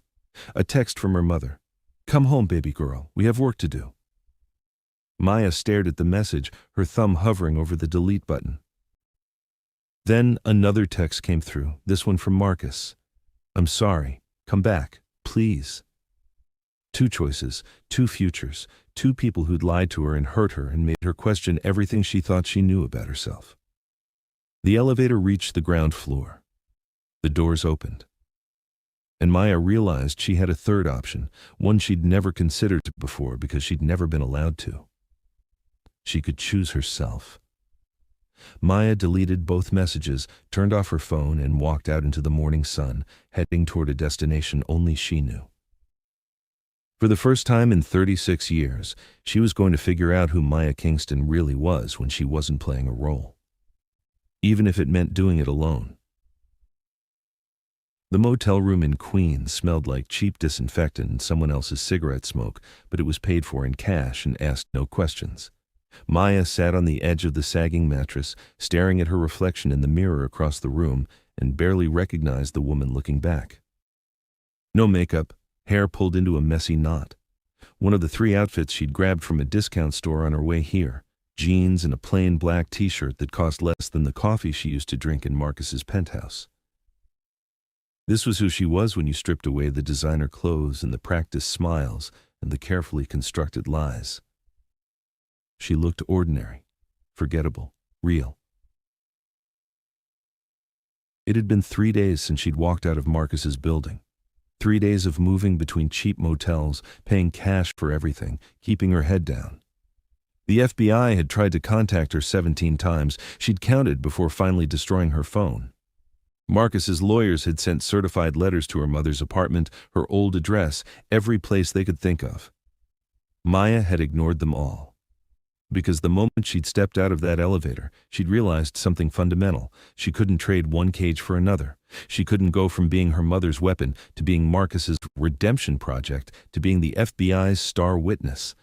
A text from her mother. Come home, baby girl. We have work to do. Maya stared at the message, her thumb hovering over the delete button. Then another text came through, this one from Marcus. I'm sorry. Come back, please. 2 choices, 2 futures, 2 people who'd lied to her and hurt her and made her question everything she thought she knew about herself. The elevator reached the ground floor. The doors opened. And Maya realized she had a third option, one she'd never considered before because she'd never been allowed to. She could choose herself. Maya deleted both messages, turned off her phone, and walked out into the morning sun, heading toward a destination only she knew. For the first time in 36 years, she was going to figure out who Maya Kingston really was when she wasn't playing a role. Even if it meant doing it alone. The motel room in Queens smelled like cheap disinfectant and someone else's cigarette smoke, but it was paid for in cash and asked no questions. Maya sat on the edge of the sagging mattress, staring at her reflection in the mirror across the room, and barely recognized the woman looking back. No makeup, hair pulled into a messy knot. One of the 3 outfits she'd grabbed from a discount store on her way here, jeans and a plain black t-shirt that cost less than the coffee she used to drink in Marcus's penthouse. This was who she was when you stripped away the designer clothes and the practiced smiles and the carefully constructed lies. She looked ordinary, forgettable, real. It had been 3 days since she'd walked out of Marcus's building. 3 days of moving between cheap motels, paying cash for everything, keeping her head down. The FBI had tried to contact her 17 times. She'd counted before finally destroying her phone. Marcus's lawyers had sent certified letters to her mother's apartment, her old address, every place they could think of. Maya had ignored them all. Because the moment she'd stepped out of that elevator, she'd realized something fundamental. She couldn't trade one cage for another. She couldn't go from being her mother's weapon to being Marcus's redemption project to being the FBI's star witness.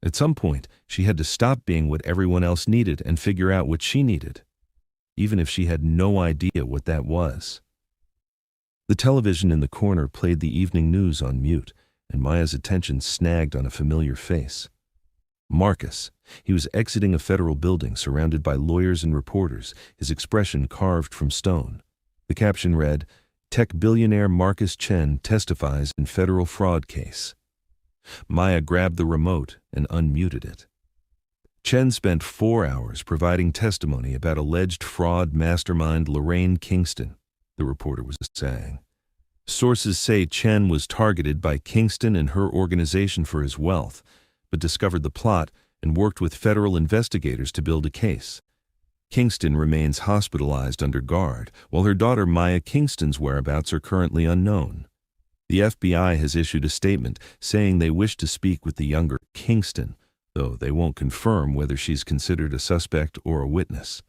At some point, she had to stop being what everyone else needed and figure out what she needed, even if she had no idea what that was. The television in the corner played the evening news on mute, and Maya's attention snagged on a familiar face. Marcus. He was exiting a federal building surrounded by lawyers and reporters, his expression carved from stone. The caption read, "Tech billionaire Marcus Chen testifies in federal fraud case." Maya grabbed the remote and unmuted it. Chen spent 4 hours providing testimony about alleged fraud mastermind Lorraine Kingston, the reporter was saying. Sources say Chen was targeted by Kingston and her organization for his wealth, but discovered the plot and worked with federal investigators to build a case. Kingston remains hospitalized under guard, while her daughter Maya Kingston's whereabouts are currently unknown. The FBI has issued a statement saying they wish to speak with the younger Kingston, though they won't confirm whether she's considered a suspect or a witness.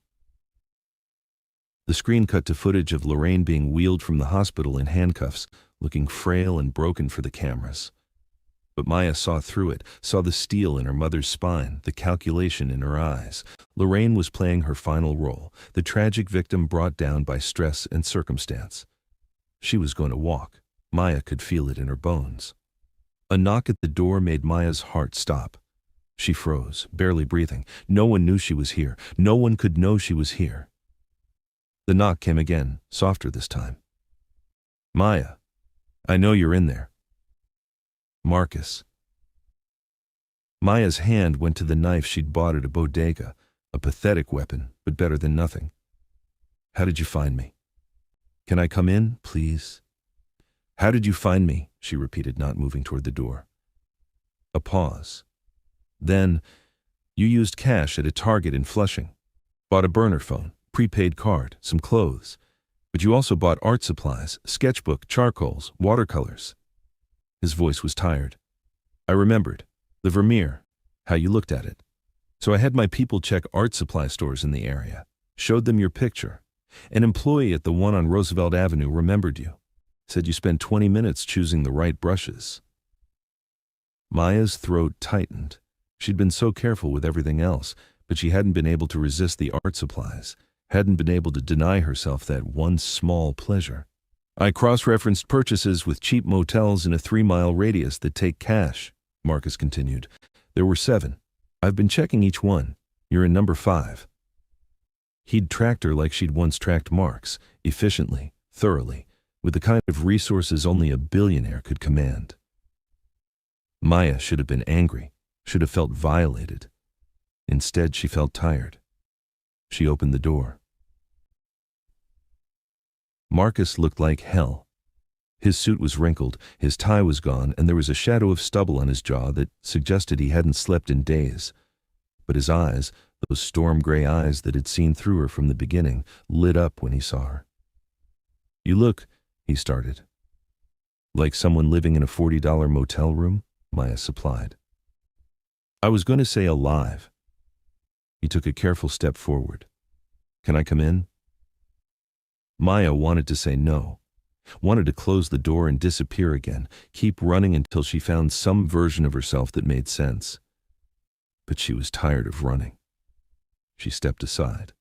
The screen cut to footage of Lorraine being wheeled from the hospital in handcuffs, looking frail and broken for the cameras. But Maya saw through it, saw the steel in her mother's spine, the calculation in her eyes. Lorraine was playing her final role, the tragic victim brought down by stress and circumstance. She was going to walk. Maya could feel it in her bones. A knock at the door made Maya's heart stop. She froze, barely breathing. No one knew she was here. No one could know she was here. The knock came again, softer this time. "Maya, I know you're in there." "Marcus." Maya's hand went to the knife she'd bought at a bodega, a pathetic weapon, but better than nothing. "How did you find me?" "Can I come in, please?" "How did you find me?" she repeated, not moving toward the door. A pause. Then, "You used cash at a Target in Flushing. Bought a burner phone, prepaid card, some clothes. But you also bought art supplies, sketchbook, charcoals, watercolors." His voice was tired. "I remembered. The Vermeer. How you looked at it. So I had my people check art supply stores in the area. Showed them your picture. An employee at the one on Roosevelt Avenue remembered you. Said you spent 20 minutes choosing the right brushes." Maya's throat tightened. She'd been so careful with everything else, but she hadn't been able to resist the art supplies, hadn't been able to deny herself that one small pleasure. "I cross-referenced purchases with cheap motels in a 3-mile radius that take cash," Marcus continued. "There were 7. I've been checking each one. You're in number 5. He'd tracked her like she'd once tracked Mark's, efficiently, thoroughly, with the kind of resources only a billionaire could command. Maya should have been angry, should have felt violated. Instead, she felt tired. She opened the door. Marcus looked like hell. His suit was wrinkled, his tie was gone, and there was a shadow of stubble on his jaw that suggested he hadn't slept in days. But his eyes, those storm-gray eyes that had seen through her from the beginning, lit up when he saw her. "You look," he started. "Like someone living in a $40 motel room," Maya supplied. "I was going to say alive." He took a careful step forward. "Can I come in?" Maya wanted to say no, wanted to close the door and disappear again, keep running until she found some version of herself that made sense. But she was tired of running. She stepped aside.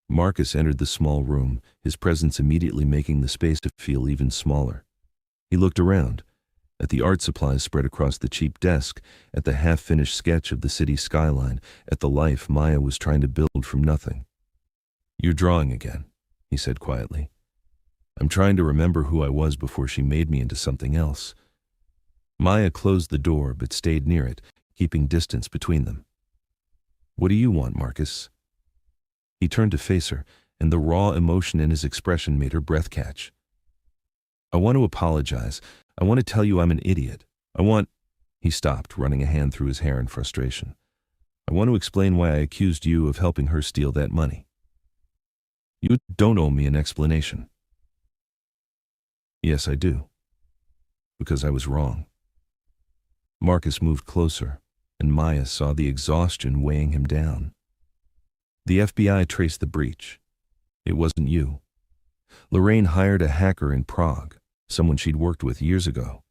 Marcus entered the small room, his presence immediately making the space to feel even smaller. He looked around, at the art supplies spread across the cheap desk, at the half-finished sketch of the city skyline, at the life Maya was trying to build from nothing. "You're drawing again," he said quietly. "I'm trying to remember who I was before she made me into something else." Maya closed the door but stayed near it, keeping distance between them. "What do you want, Marcus?" He turned to face her, and the raw emotion in his expression made her breath catch. "I want to apologize. I want to tell you I'm an idiot. He stopped, running a hand through his hair in frustration. "I want to explain why I accused you of helping her steal that money." "You don't owe me an explanation." "Yes, I do. Because I was wrong." Marcus moved closer, and Maya saw the exhaustion weighing him down. "The FBI traced the breach. It wasn't you. Lorraine hired a hacker in Prague, someone she'd worked with years ago.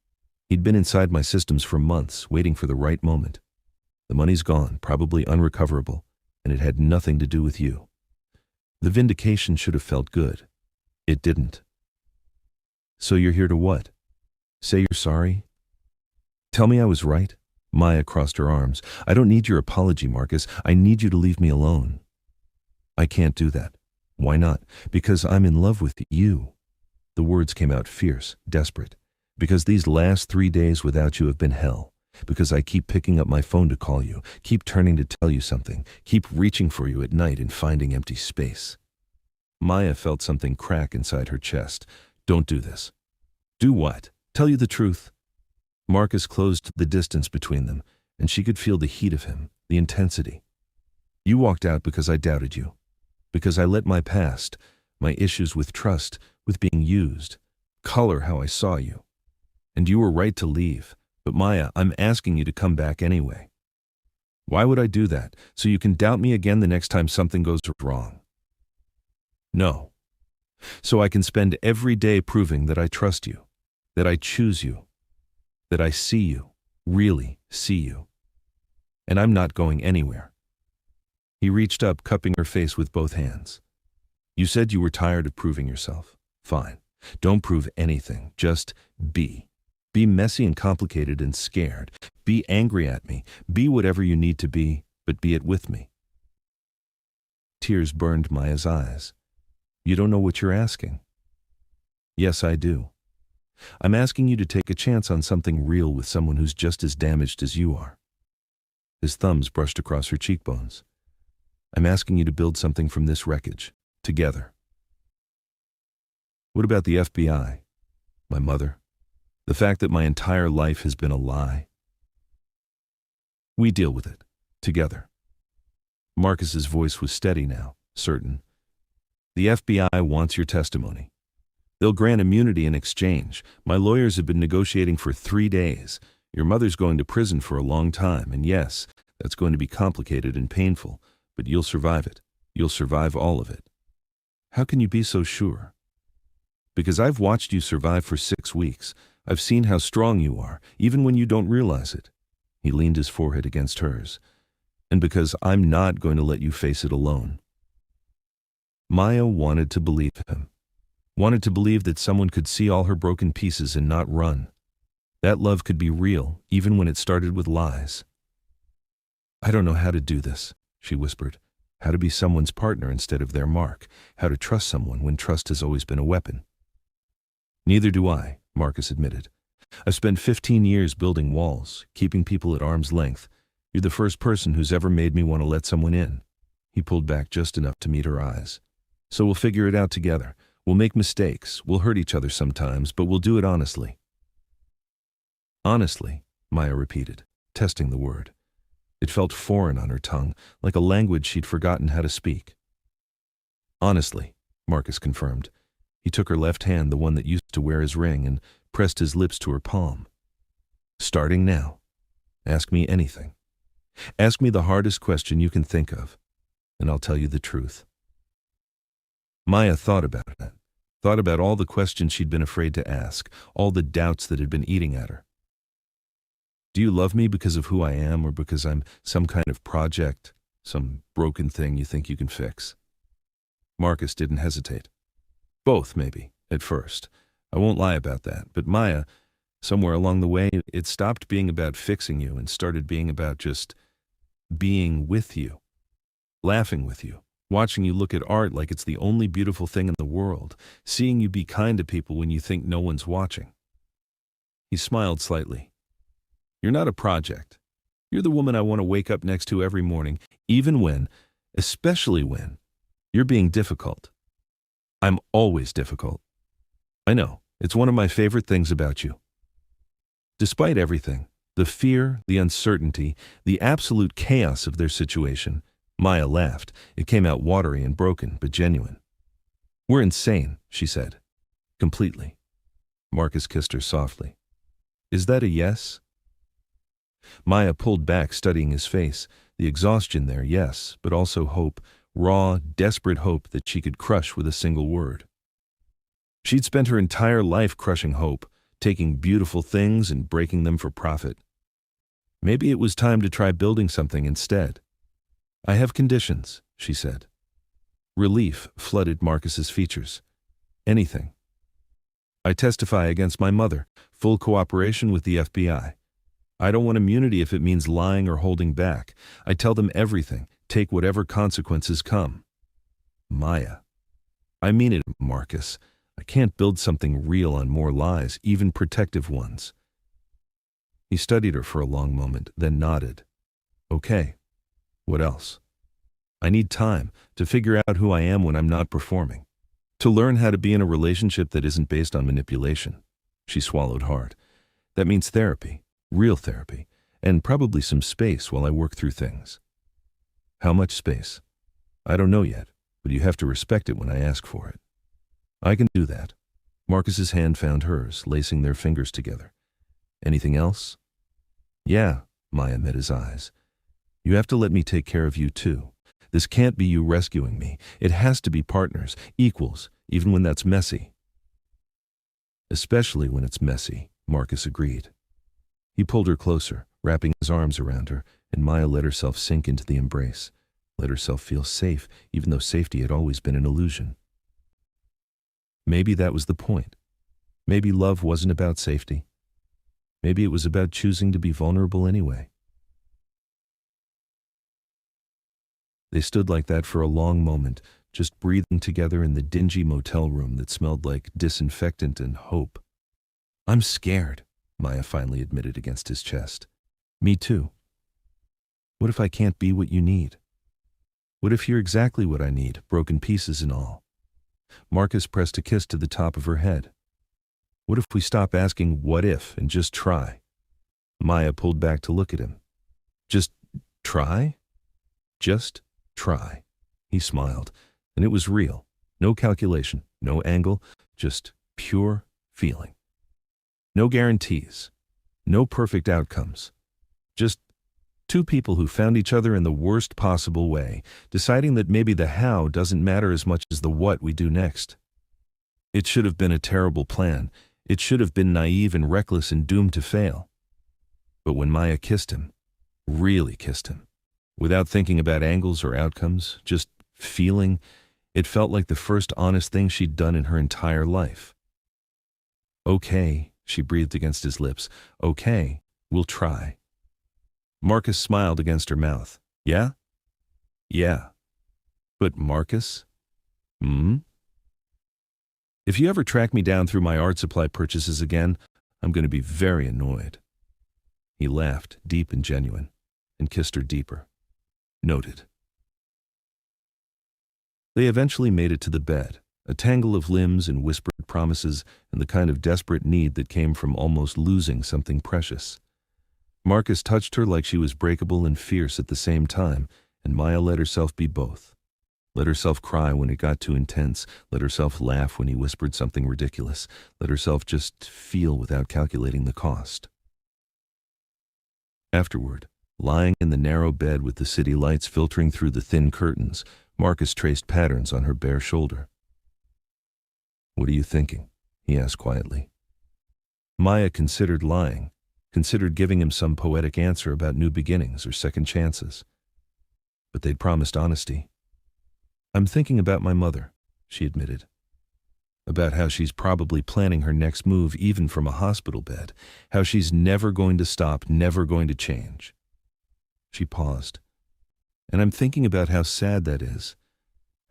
He'd been inside my systems for months, waiting for the right moment. The money's gone, probably unrecoverable, and it had nothing to do with you. The vindication should have felt good. It didn't. So you're here to what? Say you're sorry? Tell me I was right?" Maya crossed her arms. "I don't need your apology, Marcus. I need you to leave me alone." "I can't do that." "Why not?" "Because I'm in love with you." The words came out fierce, desperate. "Because these last 3 days without you have been hell. Because I keep picking up my phone to call you, keep turning to tell you something, keep reaching for you at night and finding empty space." Maya felt something crack inside her chest. "Don't do this." "Do what?" "Tell you the truth." Marcus closed the distance between them, and she could feel the heat of him, the intensity. "You walked out because I doubted you. Because I let my past, my issues with trust, with being used, color how I saw you. And you were right to leave. But Maya, I'm asking you to come back anyway." "Why would I do that? So you can doubt me again the next time something goes wrong?" "No. So I can spend every day proving that I trust you, that I choose you, that I see you, really see you. And I'm not going anywhere." He reached up, cupping her face with both hands. "You said you were tired of proving yourself. Fine. Don't prove anything. Just be. Be messy and complicated and scared. Be angry at me. Be whatever you need to be, but be it with me." Tears burned Maya's eyes. "You don't know what you're asking." "Yes, I do. I'm asking you to take a chance on something real with someone who's just as damaged as you are." His thumbs brushed across her cheekbones. "I'm asking you to build something from this wreckage, together." "What about the FBI? My mother? The fact that my entire life has been a lie?" "We deal with it, together." Marcus's voice was steady now, certain. "The FBI wants your testimony. They'll grant immunity in exchange. My lawyers have been negotiating for 3 days. Your mother's going to prison for a long time, and yes, that's going to be complicated and painful, but you'll survive it. You'll survive all of it." "How can you be so sure?" "Because I've watched you survive for 6 weeks. I've seen how strong you are, even when you don't realize it." He leaned his forehead against hers. "And because I'm not going to let you face it alone." Maya wanted to believe him. Wanted to believe that someone could see all her broken pieces and not run. That love could be real, even when it started with lies. "I don't know how to do this," she whispered. "How to be someone's partner instead of their mark. How to trust someone when trust has always been a weapon." "Neither do I," Marcus admitted. "I've spent 15 years building walls, keeping people at arm's length. You're the first person who's ever made me want to let someone in." He pulled back just enough to meet her eyes. "So we'll figure it out together. We'll make mistakes. We'll hurt each other sometimes, but we'll do it honestly." "Honestly," Maya repeated, testing the word. It felt foreign on her tongue, like a language she'd forgotten how to speak. "Honestly," Marcus confirmed. He took her left hand, the one that used to wear his ring, and pressed his lips to her palm. "Starting now, ask me anything. Ask me the hardest question you can think of, and I'll tell you the truth." Maya thought about it, thought about all the questions she'd been afraid to ask, all the doubts that had been eating at her. "Do you love me because of who I am, or because I'm some kind of project, some broken thing you think you can fix?" Marcus didn't hesitate. "Both, maybe, at first. I won't lie about that. But Maya, somewhere along the way, it stopped being about fixing you and started being about just being with you, laughing with you, watching you look at art like it's the only beautiful thing in the world, seeing you be kind to people when you think no one's watching. He smiled slightly. You're not a project. You're the woman I want to wake up next to every morning, even when, especially when, you're being difficult. I'm always difficult. I know, it's one of my favorite things about you. Despite everything, the fear, the uncertainty, the absolute chaos of their situation, Maya laughed. It came out watery and broken, but genuine. We're insane, she said. Completely. Marcus kissed her softly. Is that a yes? Maya pulled back, studying his face. The exhaustion there, yes, but also hope, raw, desperate hope that she could crush with a single word. She'd spent her entire life crushing hope, taking beautiful things and breaking them for profit. Maybe it was time to try building something instead. I have conditions, she said. Relief flooded Marcus's features. Anything. I testify against my mother, full cooperation with the FBI. I don't want immunity if it means lying or holding back. I tell them everything, take whatever consequences come. Maya. I mean it, Marcus. I can't build something real on more lies, even protective ones. He studied her for a long moment, then nodded. Okay. What else? I need time to figure out who I am when I'm not performing. To learn how to be in a relationship that isn't based on manipulation. She swallowed hard. That means therapy, real therapy, and probably some space while I work through things. How much space? I don't know yet, but you have to respect it when I ask for it. I can do that. Marcus's hand found hers, lacing their fingers together. Anything else? Yeah, Maya met his eyes. You have to let me take care of you too. This can't be you rescuing me. It has to be partners, equals, even when that's messy. Especially when it's messy, Marcus agreed. He pulled her closer, wrapping his arms around her, and Maya let herself sink into the embrace, let herself feel safe, even though safety had always been an illusion. Maybe that was the point. Maybe love wasn't about safety. Maybe it was about choosing to be vulnerable anyway. They stood like that for a long moment, just breathing together in the dingy motel room that smelled like disinfectant and hope. I'm scared, Maya finally admitted against his chest. Me too. What if I can't be what you need? What if you're exactly what I need, broken pieces and all? Marcus pressed a kiss to the top of her head. What if we stop asking what if and just try? Maya pulled back to look at him. Just try? Just try. He smiled, and it was real. No calculation, no angle, just pure feeling. No guarantees, no perfect outcomes. Just two people who found each other in the worst possible way, deciding that maybe the how doesn't matter as much as the what we do next. It should have been a terrible plan. It should have been naive and reckless and doomed to fail. But when Maya kissed him, really kissed him, without thinking about angles or outcomes, just feeling, it felt like the first honest thing she'd done in her entire life. Okay, she breathed against his lips. Okay, we'll try. Marcus smiled against her mouth. Yeah? Yeah. But Marcus? If you ever track me down through my art supply purchases again, I'm going to be very annoyed. He laughed, deep and genuine, and kissed her deeper. Noted. They eventually made it to the bed, a tangle of limbs and whispered promises and the kind of desperate need that came from almost losing something precious. Marcus touched her like she was breakable and fierce at the same time, and Maya let herself be both. Let herself cry when it got too intense, let herself laugh when he whispered something ridiculous, let herself just feel without calculating the cost. Afterward, lying in the narrow bed with the city lights filtering through the thin curtains, Marcus traced patterns on her bare shoulder. What are you thinking? He asked quietly. Maya considered lying, considered giving him some poetic answer about new beginnings or second chances. But they'd promised honesty. I'm thinking about my mother, she admitted. about how she's probably planning her next move even from a hospital bed, how she's never going to stop, never going to change. She paused. And I'm thinking about how sad that is,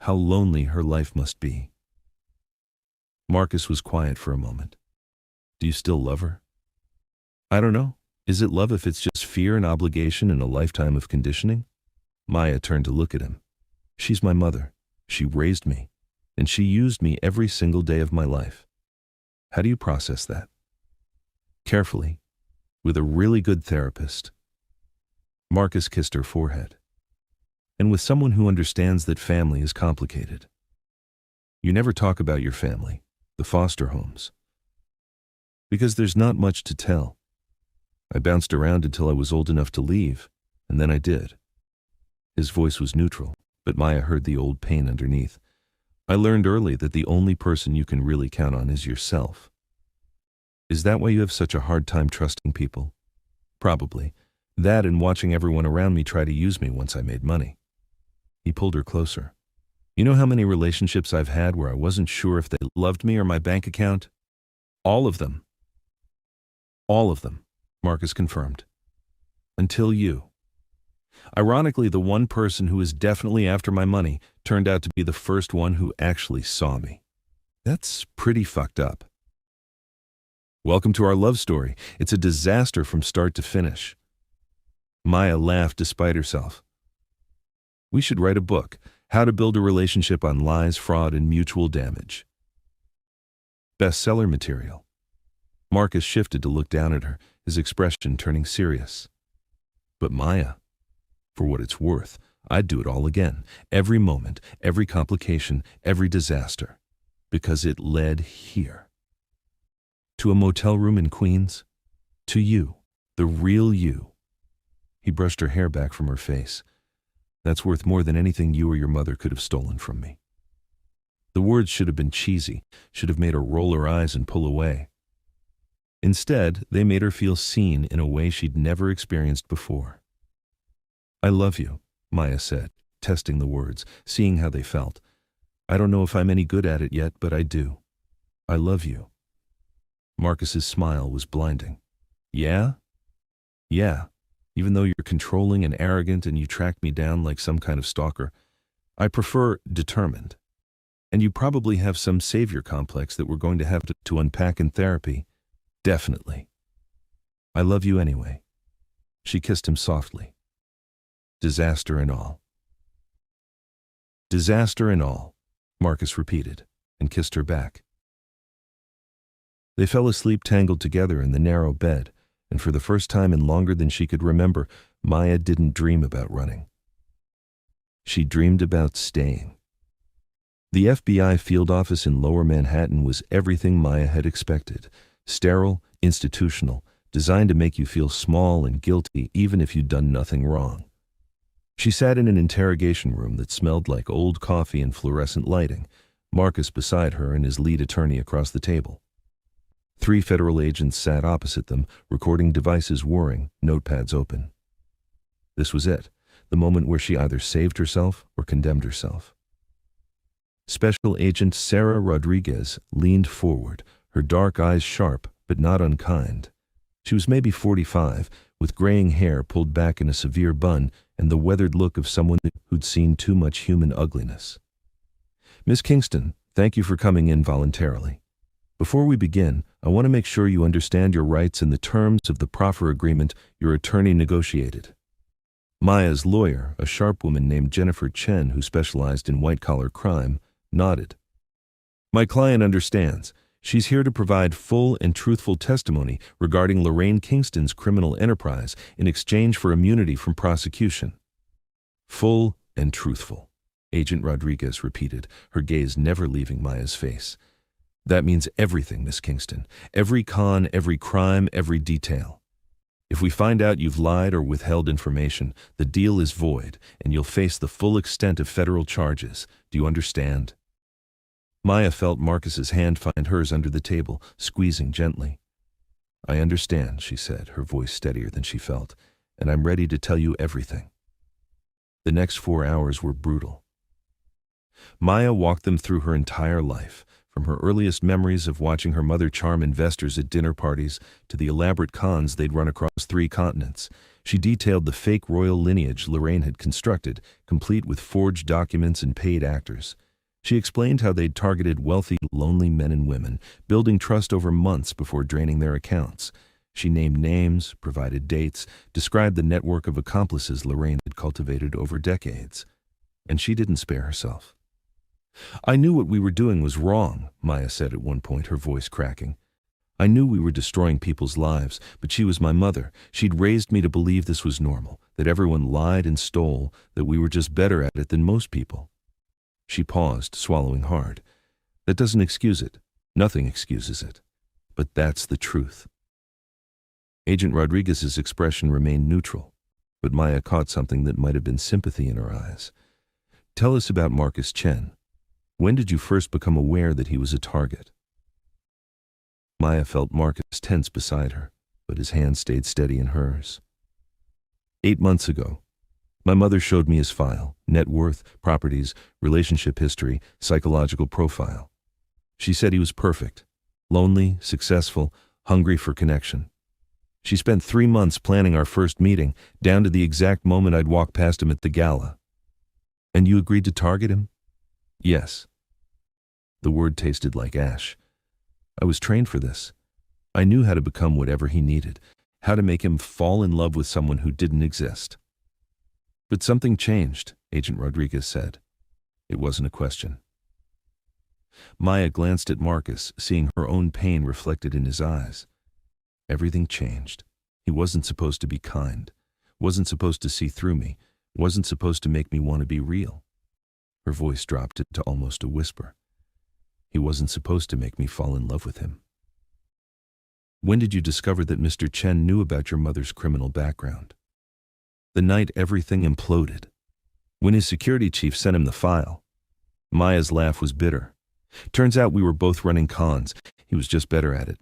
how lonely her life must be. Marcus was quiet for a moment. Do you still love her? I don't know. Is it love if it's just fear and obligation and a lifetime of conditioning? Maya turned to look at him. She's my mother. She raised me, and she used me every single day of my life. How do you process that? Carefully, with a really good therapist. Marcus kissed her forehead. And with someone who understands that family is complicated. You never talk about your family, the foster homes. Because there's not much to tell. I bounced around until I was old enough to leave, and then I did. His voice was neutral, but Maya heard the old pain underneath. I learned early that the only person you can really count on is yourself. Is that why you have such a hard time trusting people? Probably. That and watching everyone around me try to use me once I made money. He pulled her closer. You know how many relationships I've had where I wasn't sure if they loved me or my bank account? All of them. All of them, Marcus confirmed. Until you. Ironically, the one person who was definitely after my money turned out to be the first one who actually saw me. That's pretty fucked up. Welcome to our love story. It's a disaster from start to finish. Maya laughed despite herself. We should write a book, How to Build a Relationship on Lies, Fraud, and Mutual Damage. Bestseller material. Marcus shifted to look down at her, his expression turning serious. But Maya, for what it's worth, I'd do it all again. Every moment, every complication, every disaster. Because it led here. To a motel room in Queens. To you, the real you. He brushed her hair back from her face. That's worth more than anything you or your mother could have stolen from me. The words should have been cheesy, should have made her roll her eyes and pull away. Instead, they made her feel seen in a way she'd never experienced before. I love you, Maya said, testing the words, seeing how they felt. I don't know if I'm any good at it yet, but I do. I love you. Marcus's smile was blinding. Yeah? Yeah. Even though you're controlling and arrogant and you track me down like some kind of stalker, I prefer determined. And you probably have some savior complex that we're going to have to unpack in therapy. Definitely. I love you anyway. She kissed him softly. Disaster and all. Disaster and all, Marcus repeated, and kissed her back. They fell asleep tangled together in the narrow bed, and for the first time in longer than she could remember, Maya didn't dream about running. She dreamed about staying. The FBI field office in Lower Manhattan was everything Maya had expected. Sterile, institutional, designed to make you feel small and guilty even if you'd done nothing wrong. She sat in an interrogation room that smelled like old coffee and fluorescent lighting, Marcus beside her and his lead attorney across the table. 3 federal agents sat opposite them, recording devices whirring, notepads open. This was it, the moment where she either saved herself or condemned herself. Special Agent Sarah Rodriguez leaned forward, her dark eyes sharp but not unkind. She was maybe 45, with graying hair pulled back in a severe bun and the weathered look of someone who'd seen too much human ugliness. Miss Kingston, thank you for coming in voluntarily. Before we begin, I want to make sure you understand your rights and the terms of the proffer agreement your attorney negotiated. Maya's lawyer, a sharp woman named Jennifer Chen who specialized in white-collar crime, nodded. My client understands. She's here to provide full and truthful testimony regarding Lorraine Kingston's criminal enterprise in exchange for immunity from prosecution. Full and truthful, Agent Rodriguez repeated, her gaze never leaving Maya's face. That means everything, Miss Kingston. Every con, every crime, every detail. If we find out you've lied or withheld information, the deal is void, and you'll face the full extent of federal charges. Do you understand? Maya felt Marcus's hand find hers under the table, squeezing gently. I understand, she said, her voice steadier than she felt, and I'm ready to tell you everything. The next 4 hours were brutal. Maya walked them through her entire life, from her earliest memories of watching her mother charm investors at dinner parties to the elaborate cons they'd run across 3 continents. She detailed the fake royal lineage Lorraine had constructed, complete with forged documents and paid actors. She explained how they'd targeted wealthy, lonely men and women, building trust over months before draining their accounts. She named names, provided dates, described the network of accomplices Lorraine had cultivated over decades. And she didn't spare herself. "I knew what we were doing was wrong," Maya said at one point, her voice cracking. "I knew we were destroying people's lives, but she was my mother. She'd raised me to believe this was normal, that everyone lied and stole, that we were just better at it than most people." She paused, swallowing hard. "That doesn't excuse it. Nothing excuses it. But that's the truth." Agent Rodriguez's expression remained neutral, but Maya caught something that might have been sympathy in her eyes. "Tell us about Marcus Chen. When did you first become aware that he was a target?" Maya felt Marcus tense beside her, but his hand stayed steady in hers. 8 months ago. My mother showed me his file, net worth, properties, relationship history, psychological profile. She said he was perfect, lonely, successful, hungry for connection. She spent 3 months planning our first meeting, down to the exact moment I'd walk past him at the gala. "And you agreed to target him?" "Yes." The word tasted like ash. "I was trained for this. I knew how to become whatever he needed, how to make him fall in love with someone who didn't exist." "But something changed," Agent Rodriguez said. It wasn't a question. Maya glanced at Marcus, seeing her own pain reflected in his eyes. Everything changed. He wasn't supposed to be kind, wasn't supposed to see through me, wasn't supposed to make me want to be real. Her voice dropped to almost a whisper. He wasn't supposed to make me fall in love with him. "When did you discover that Mr. Chen knew about your mother's criminal background?" "The night everything imploded. When his security chief sent him the file." Maya's laugh was bitter. "Turns out we were both running cons. He was just better at it."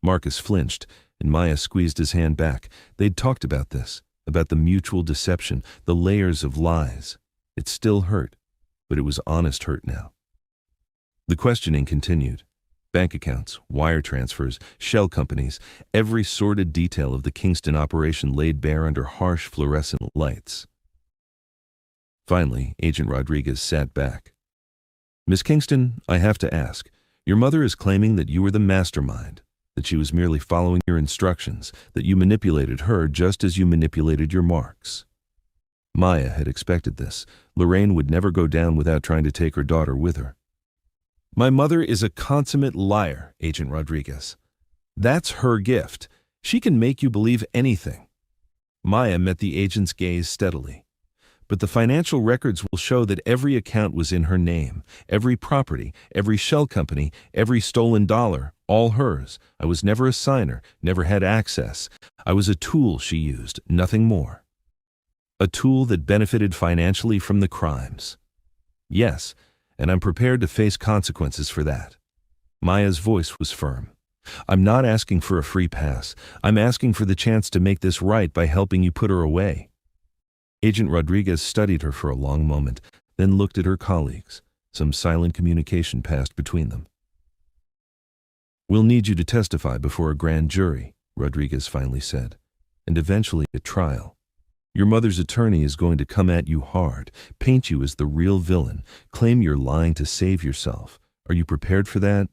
Marcus flinched, and Maya squeezed his hand back. They'd talked about this, about the mutual deception, the layers of lies. It still hurt, but it was honest hurt now. The questioning continued. Bank accounts, wire transfers, shell companies, every sordid detail of the Kingston operation laid bare under harsh fluorescent lights. Finally, Agent Rodriguez sat back. "Miss Kingston, I have to ask. Your mother is claiming that you were the mastermind, that she was merely following your instructions, that you manipulated her just as you manipulated your marks." Maya had expected this. Lorraine would never go down without trying to take her daughter with her. "My mother is a consummate liar, Agent Rodriguez. That's her gift. She can make you believe anything." Maya met the agent's gaze steadily. "But the financial records will show that every account was in her name, every property, every shell company, every stolen dollar, all hers. I was never a signer, never had access. I was a tool she used, nothing more. A tool that benefited financially from the crimes. Yes, and I'm prepared to face consequences for that." Maya's voice was firm. "I'm not asking for a free pass. I'm asking for the chance to make this right by helping you put her away." Agent Rodriguez studied her for a long moment, then looked at her colleagues. Some silent communication passed between them. "We'll need you to testify before a grand jury," Rodriguez finally said, "and eventually a trial. Your mother's attorney is going to come at you hard, paint you as the real villain, claim you're lying to save yourself. Are you prepared for that?"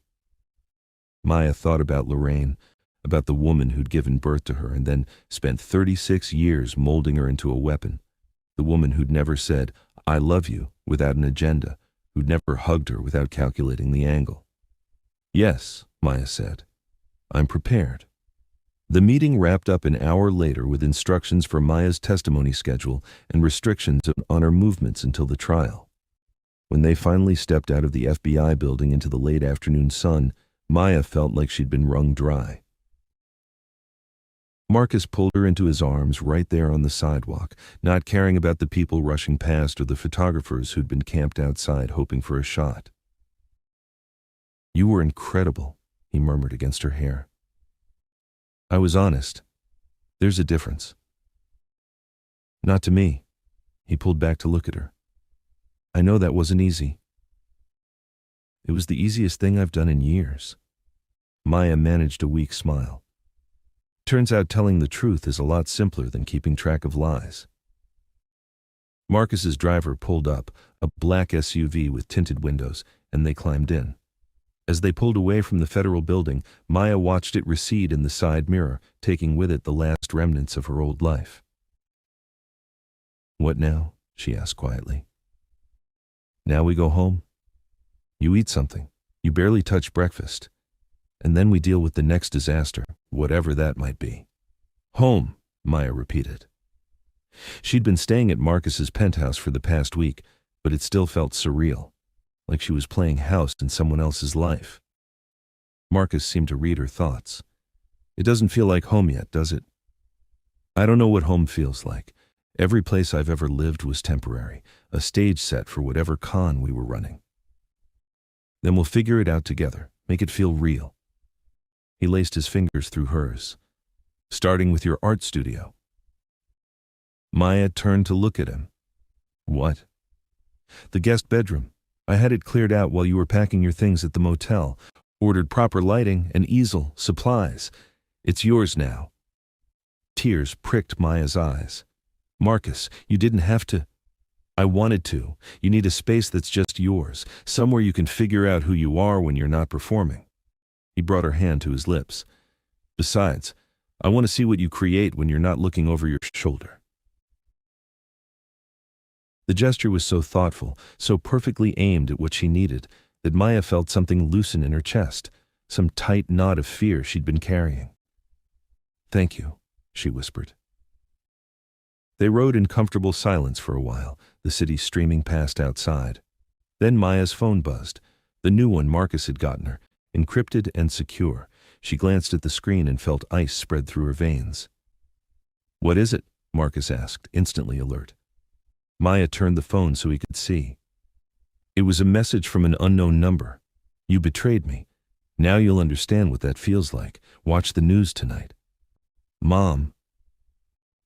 Maya thought about Lorraine, about the woman who'd given birth to her and then spent 36 years molding her into a weapon. The woman who'd never said, "I love you," without an agenda, who'd never hugged her without calculating the angle. "Yes," Maya said, "I'm prepared." The meeting wrapped up an hour later with instructions for Maya's testimony schedule and restrictions on her movements until the trial. When they finally stepped out of the FBI building into the late afternoon sun, Maya felt like she'd been wrung dry. Marcus pulled her into his arms right there on the sidewalk, not caring about the people rushing past or the photographers who'd been camped outside hoping for a shot. "You were incredible," he murmured against her hair. "I was honest. There's a difference." "Not to me." He pulled back to look at her. "I know that wasn't easy." It was the easiest thing I've done in years. Maya managed a weak smile. Turns out telling the truth is a lot simpler than keeping track of lies. Marcus's driver pulled up, a black SUV with tinted windows, and they climbed in. As they pulled away from the federal building, Maya watched it recede in the side mirror, taking with it the last remnants of her old life. "What now?" she asked quietly. "Now we go home. You eat something. You barely touch breakfast. And then we deal with the next disaster, whatever that might be." "Home," Maya repeated. She'd been staying at Marcus's penthouse for the past week, but it still felt surreal, like she was playing house in someone else's life. Marcus seemed to read her thoughts. "It doesn't feel like home yet, does it?" "I don't know what home feels like. Every place I've ever lived was temporary, a stage set for whatever con we were running." "Then we'll figure it out together, make it feel real." He laced his fingers through hers. "Starting with your art studio." Maya turned to look at him. "What?" "The guest bedroom. I had it cleared out while you were packing your things at the motel. Ordered proper lighting, an easel, supplies. It's yours now." Tears pricked Maya's eyes. "Marcus, you didn't have to." "I wanted to. You need a space that's just yours, somewhere you can figure out who you are when you're not performing." He brought her hand to his lips. "Besides, I want to see what you create when you're not looking over your shoulder." The gesture was so thoughtful, so perfectly aimed at what she needed, that Maya felt something loosen in her chest, some tight knot of fear she'd been carrying. "Thank you," she whispered. They rode in comfortable silence for a while, the city streaming past outside. Then Maya's phone buzzed, the new one Marcus had gotten her, encrypted and secure. She glanced at the screen and felt ice spread through her veins. "What is it?" Marcus asked, instantly alert. Maya turned the phone so he could see. It was a message from an unknown number. "You betrayed me. Now you'll understand what that feels like. Watch the news tonight." "Mom."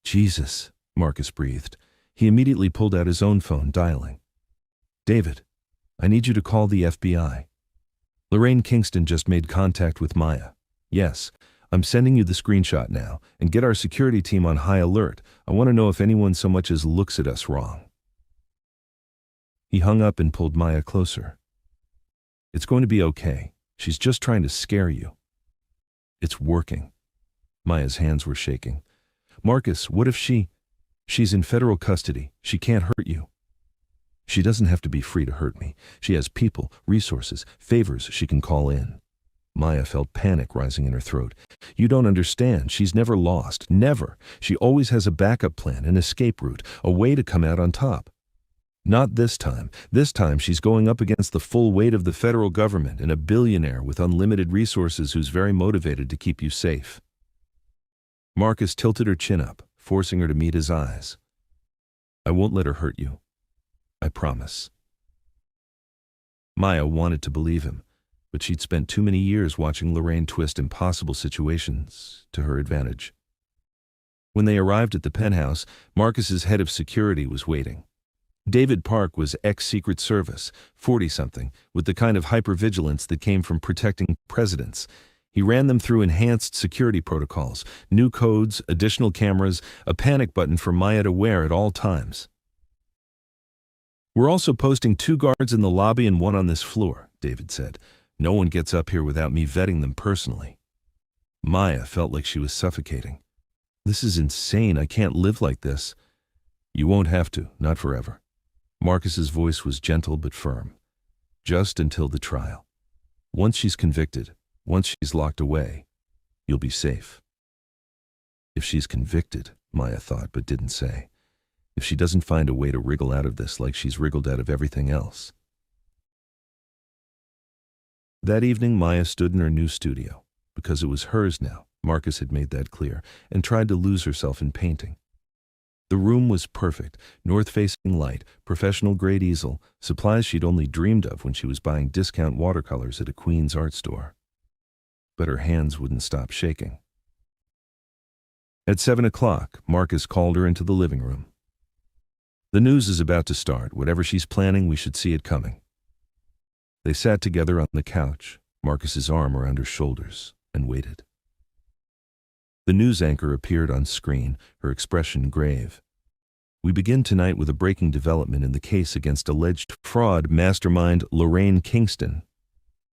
"Jesus," Marcus breathed. He immediately pulled out his own phone, dialing. "David, I need you to call the FBI. Lorraine Kingston just made contact with Maya. Yes, I'm sending you the screenshot now, and get our security team on high alert. I want to know if anyone so much as looks at us wrong." He hung up and pulled Maya closer. "It's going to be okay. She's just trying to scare you." "It's working." Maya's hands were shaking. "Marcus, what if she's in federal custody. She can't hurt you." "She doesn't have to be free to hurt me. She has people, resources, favors she can call in." Maya felt panic rising in her throat. "You don't understand. She's never lost. Never. She always has a backup plan, an escape route, a way to come out on top. Not this time. This time she's going up against the full weight of the federal government and a billionaire with unlimited resources who's very motivated to keep you safe." Marcus tilted her chin up, forcing her to meet his eyes. "I won't let her hurt you. I promise." Maya wanted to believe him, but she'd spent too many years watching Lorraine twist impossible situations to her advantage. When they arrived at the penthouse, Marcus's head of security was waiting. David Park was ex-Secret Service, 40-something, with the kind of hypervigilance that came from protecting presidents. He ran them through enhanced security protocols, new codes, additional cameras, a panic button for Maya to wear at all times. "We're also posting 2 guards in the lobby and 1 on this floor," David said. "No one gets up here without me vetting them personally." Maya felt like she was suffocating. "This is insane. I can't live like this." "You won't have to, not forever." Marcus's voice was gentle but firm. "Just until the trial. Once she's convicted, once she's locked away, you'll be safe." If she's convicted, Maya thought but didn't say. If she doesn't find a way to wriggle out of this like she's wriggled out of everything else. That evening, Maya stood in her new studio. Because it was hers now, Marcus had made that clear, and tried to lose herself in painting. The room was perfect, north-facing light, professional-grade easel, supplies she'd only dreamed of when she was buying discount watercolors at a Queens art store. But her hands wouldn't stop shaking. At 7 o'clock, Marcus called her into the living room. "The news is about to start. Whatever she's planning, we should see it coming." They sat together on the couch, Marcus's arm around her shoulders, and waited. The news anchor appeared on screen, her expression grave. We begin tonight with a breaking development in the case against alleged fraud mastermind Lorraine Kingston.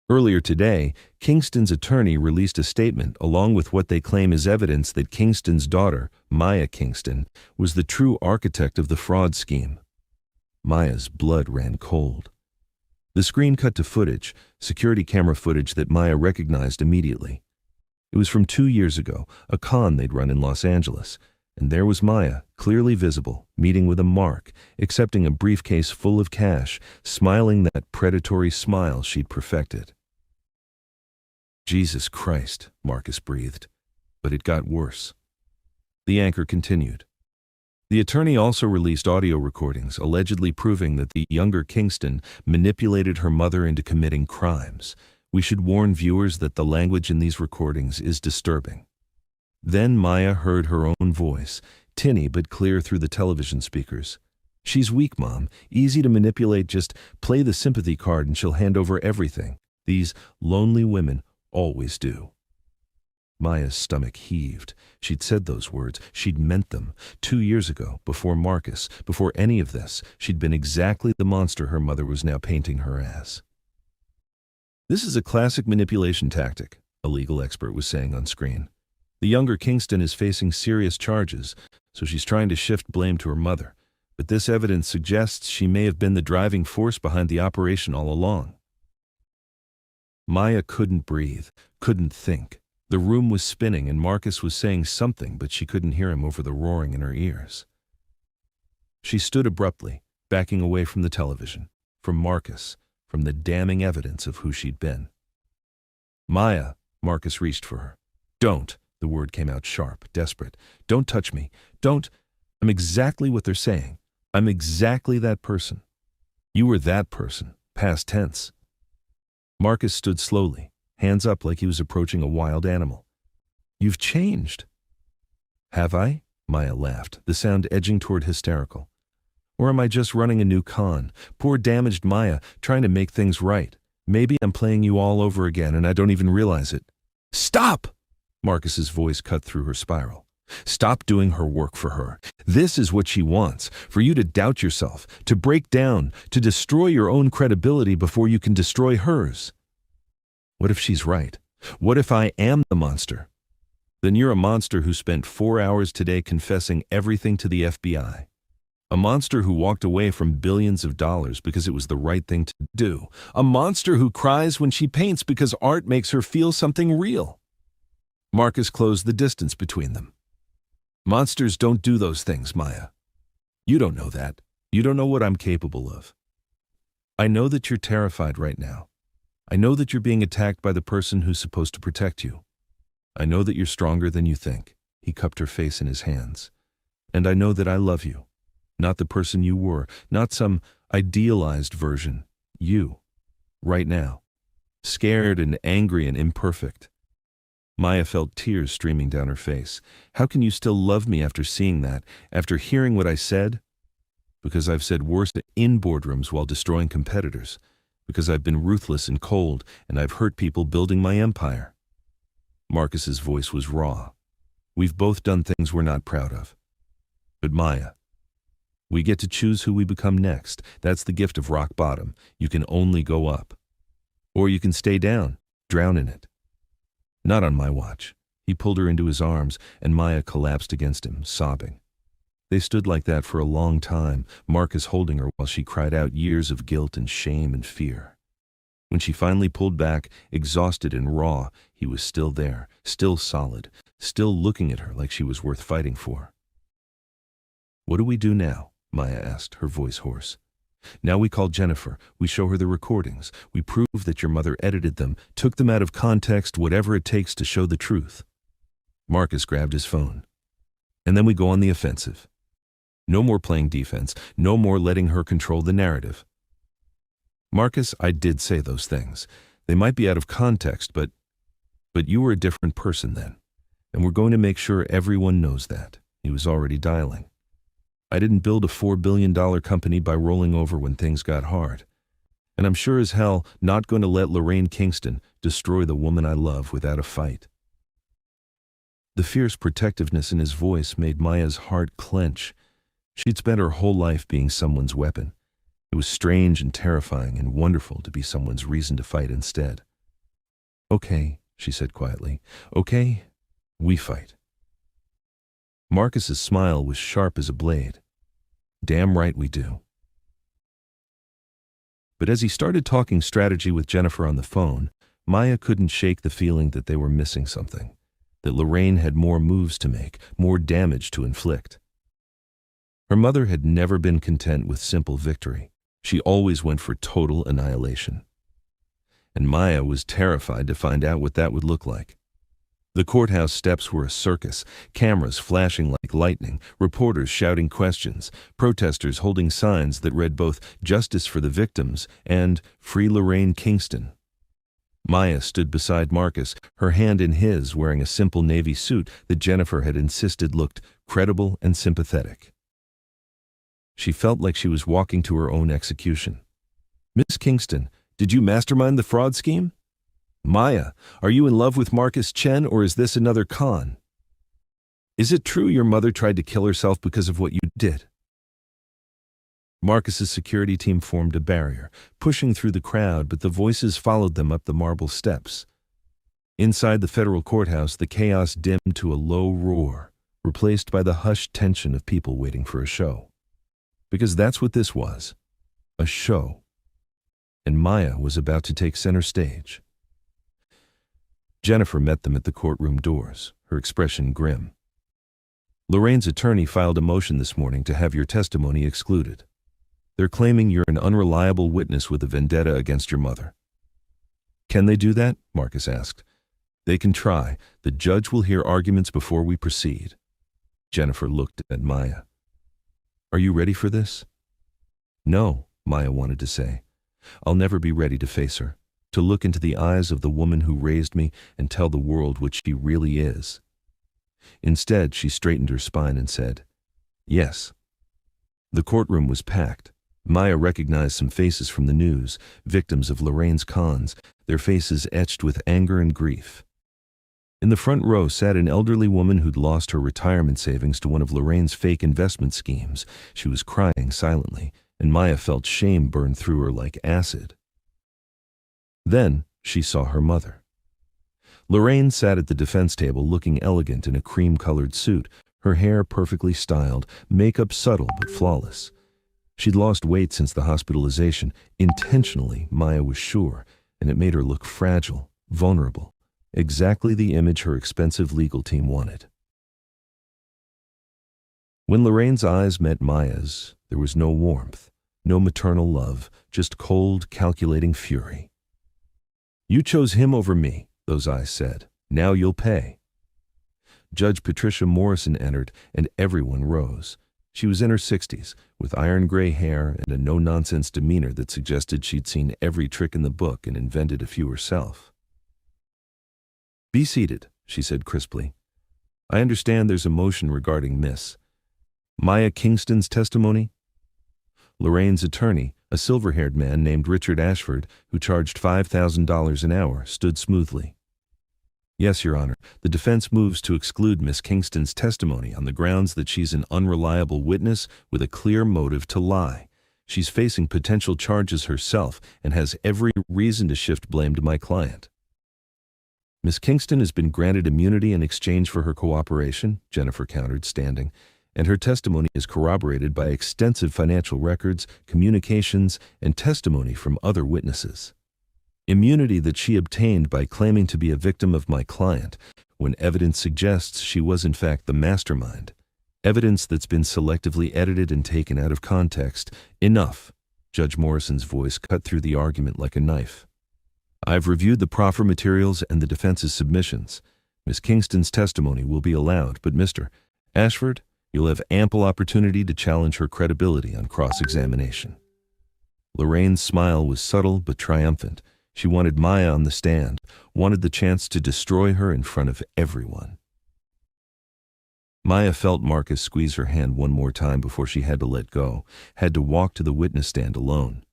Earlier today, Kingston's attorney released a statement along with what they claim is evidence that Kingston's daughter, Maya Kingston, was the true architect of the fraud scheme. Maya's blood ran cold. The screen cut to footage, security camera footage that Maya recognized immediately. It was from 2 years ago, a con they'd run in Los Angeles, and there was Maya, clearly visible, meeting with a Mark, accepting a briefcase full of cash, smiling that predatory smile she'd perfected. Jesus Christ, Marcus breathed. But it got worse. The anchor continued. The attorney also released audio recordings allegedly proving that the younger Kingston manipulated her mother into committing crimes. We should warn viewers that the language in these recordings is disturbing. Then Maya heard her own voice, tinny but clear through the television speakers. She's weak, Mom. Easy to manipulate. Just play the sympathy card and she'll hand over everything. These lonely women always do. Maya's stomach heaved. She'd said those words. She'd meant them. 2 years ago, before Marcus, before any of this, she'd been exactly the monster her mother was now painting her as. This is a classic manipulation tactic, a legal expert was saying on screen. The younger Kingston is facing serious charges, so she's trying to shift blame to her mother. But this evidence suggests she may have been the driving force behind the operation all along. Maya couldn't breathe, couldn't think. The room was spinning and Marcus was saying something, but she couldn't hear him over the roaring in her ears. She stood abruptly, backing away from the television, from Marcus, from the damning evidence of who she'd been. Maya, Marcus reached for her. Don't, the word came out sharp, desperate. Don't touch me. Don't. I'm exactly what they're saying. I'm exactly that person. You were that person, past tense. Marcus stood slowly, hands up like he was approaching a wild animal. You've changed. Have I? Maya laughed, the sound edging toward hysterical. Or am I just running a new con? Poor damaged Maya, trying to make things right. Maybe I'm playing you all over again and I don't even realize it. Stop! Marcus's voice cut through her spiral. Stop doing her work for her. This is what she wants, for you to doubt yourself, to break down, to destroy your own credibility before you can destroy hers. What if she's right? What if I am the monster? Then you're a monster who spent 4 hours today confessing everything to the FBI. A monster who walked away from billions of dollars because it was the right thing to do. A monster who cries when she paints because art makes her feel something real. Marcus closed the distance between them. Monsters don't do those things, Maya. You don't know that. You don't know what I'm capable of. I know that you're terrified right now. I know that you're being attacked by the person who's supposed to protect you. I know that you're stronger than you think. He cupped her face in his hands. And I know that I love you. Not the person you were, not some idealized version. You. Right now. Scared and angry and imperfect. Maya felt tears streaming down her face. How can you still love me after seeing that, after hearing what I said? Because I've said worse in boardrooms while destroying competitors. Because I've been ruthless and cold, and I've hurt people building my empire. Marcus's voice was raw. We've both done things we're not proud of. But Maya, we get to choose who we become next. That's the gift of rock bottom. You can only go up. Or you can stay down, drown in it. Not on my watch. He pulled her into his arms, and Maya collapsed against him, sobbing. They stood like that for a long time, Marcus holding her while she cried out years of guilt and shame and fear. When she finally pulled back, exhausted and raw, he was still there, still solid, still looking at her like she was worth fighting for. What do we do now? Maya asked, her voice hoarse. Now we call Jennifer. We show her the recordings. We prove that your mother edited them, took them out of context, whatever it takes to show the truth. Marcus grabbed his phone. And then we go on the offensive. No more playing defense. No more letting her control the narrative. Marcus, I did say those things. They might be out of context, but you were a different person then. And we're going to make sure everyone knows that. He was already dialing. I didn't build a $4 billion company by rolling over when things got hard. And I'm sure as hell not going to let Lorraine Kingston destroy the woman I love without a fight. The fierce protectiveness in his voice made Maya's heart clench. She'd spent her whole life being someone's weapon. It was strange and terrifying and wonderful to be someone's reason to fight instead. "Okay," she said quietly. "Okay, we fight." Marcus's smile was sharp as a blade. "Damn right we do." But as he started talking strategy with Jennifer on the phone, Maya couldn't shake the feeling that they were missing something, that Lorraine had more moves to make, more damage to inflict. Her mother had never been content with simple victory. She always went for total annihilation. And Maya was terrified to find out what that would look like. The courthouse steps were a circus, cameras flashing like lightning, reporters shouting questions, protesters holding signs that read both "Justice for the Victims" and "Free Lorraine Kingston." Maya stood beside Marcus, her hand in his, wearing a simple navy suit that Jennifer had insisted looked credible and sympathetic. She felt like she was walking to her own execution. "Miss Kingston, did you mastermind the fraud scheme? Maya, are you in love with Marcus Chen, or is this another con? Is it true your mother tried to kill herself because of what you did?" Marcus's security team formed a barrier, pushing through the crowd, but the voices followed them up the marble steps. Inside the federal courthouse, the chaos dimmed to a low roar, replaced by the hushed tension of people waiting for a show. Because that's what this was, a show. And Maya was about to take center stage. Jennifer met them at the courtroom doors, her expression grim. "Lorraine's attorney filed a motion this morning to have your testimony excluded. They're claiming you're an unreliable witness with a vendetta against your mother." "Can they do that?" Marcus asked. "They can try. The judge will hear arguments before we proceed." Jennifer looked at Maya. "Are you ready for this?" "No," Maya wanted to say. "I'll never be ready to face her, to look into the eyes of the woman who raised me and tell the world what she really is." Instead, she straightened her spine and said, "Yes." The courtroom was packed. Maya recognized some faces from the news, victims of Lorraine's cons, their faces etched with anger and grief. In the front row sat an elderly woman who'd lost her retirement savings to one of Lorraine's fake investment schemes. She was crying silently, and Maya felt shame burn through her like acid. Then she saw her mother. Lorraine sat at the defense table looking elegant in a cream-colored suit, her hair perfectly styled, makeup subtle but flawless. She'd lost weight since the hospitalization, intentionally, Maya was sure, and it made her look fragile, vulnerable, exactly the image her expensive legal team wanted. When Lorraine's eyes met Maya's, there was no warmth, no maternal love, just cold, calculating fury. "You chose him over me," those eyes said. "Now you'll pay." Judge Patricia Morrison entered, and everyone rose. She was in her 60s, with iron-gray hair and a no-nonsense demeanor that suggested she'd seen every trick in the book and invented a few herself. "Be seated," she said crisply. "I understand there's a motion regarding Miss Maya Kingston's testimony." Lorraine's attorney, a silver-haired man named Richard Ashford, who charged $5,000 an hour, stood smoothly. "Yes, Your Honor, the defense moves to exclude Miss Kingston's testimony on the grounds that she's an unreliable witness with a clear motive to lie. She's facing potential charges herself and has every reason to shift blame to my client." "Miss Kingston has been granted immunity in exchange for her cooperation," Jennifer countered, standing, "and her testimony is corroborated by extensive financial records, communications, and testimony from other witnesses. Immunity that she obtained by claiming to be a victim of my client, when evidence suggests she was in fact the mastermind. Evidence that's been selectively edited and taken out of context. Enough." Judge Morrison's voice cut through the argument like a knife. "I've reviewed the proffer materials and the defense's submissions. Miss Kingston's testimony will be allowed, but Mr. Ashford, you'll have ample opportunity to challenge her credibility on cross-examination." Lorraine's smile was subtle but triumphant. She wanted Maya on the stand, wanted the chance to destroy her in front of everyone. Maya felt Marcus squeeze her hand one more time before she had to let go, had to walk to the witness stand alone.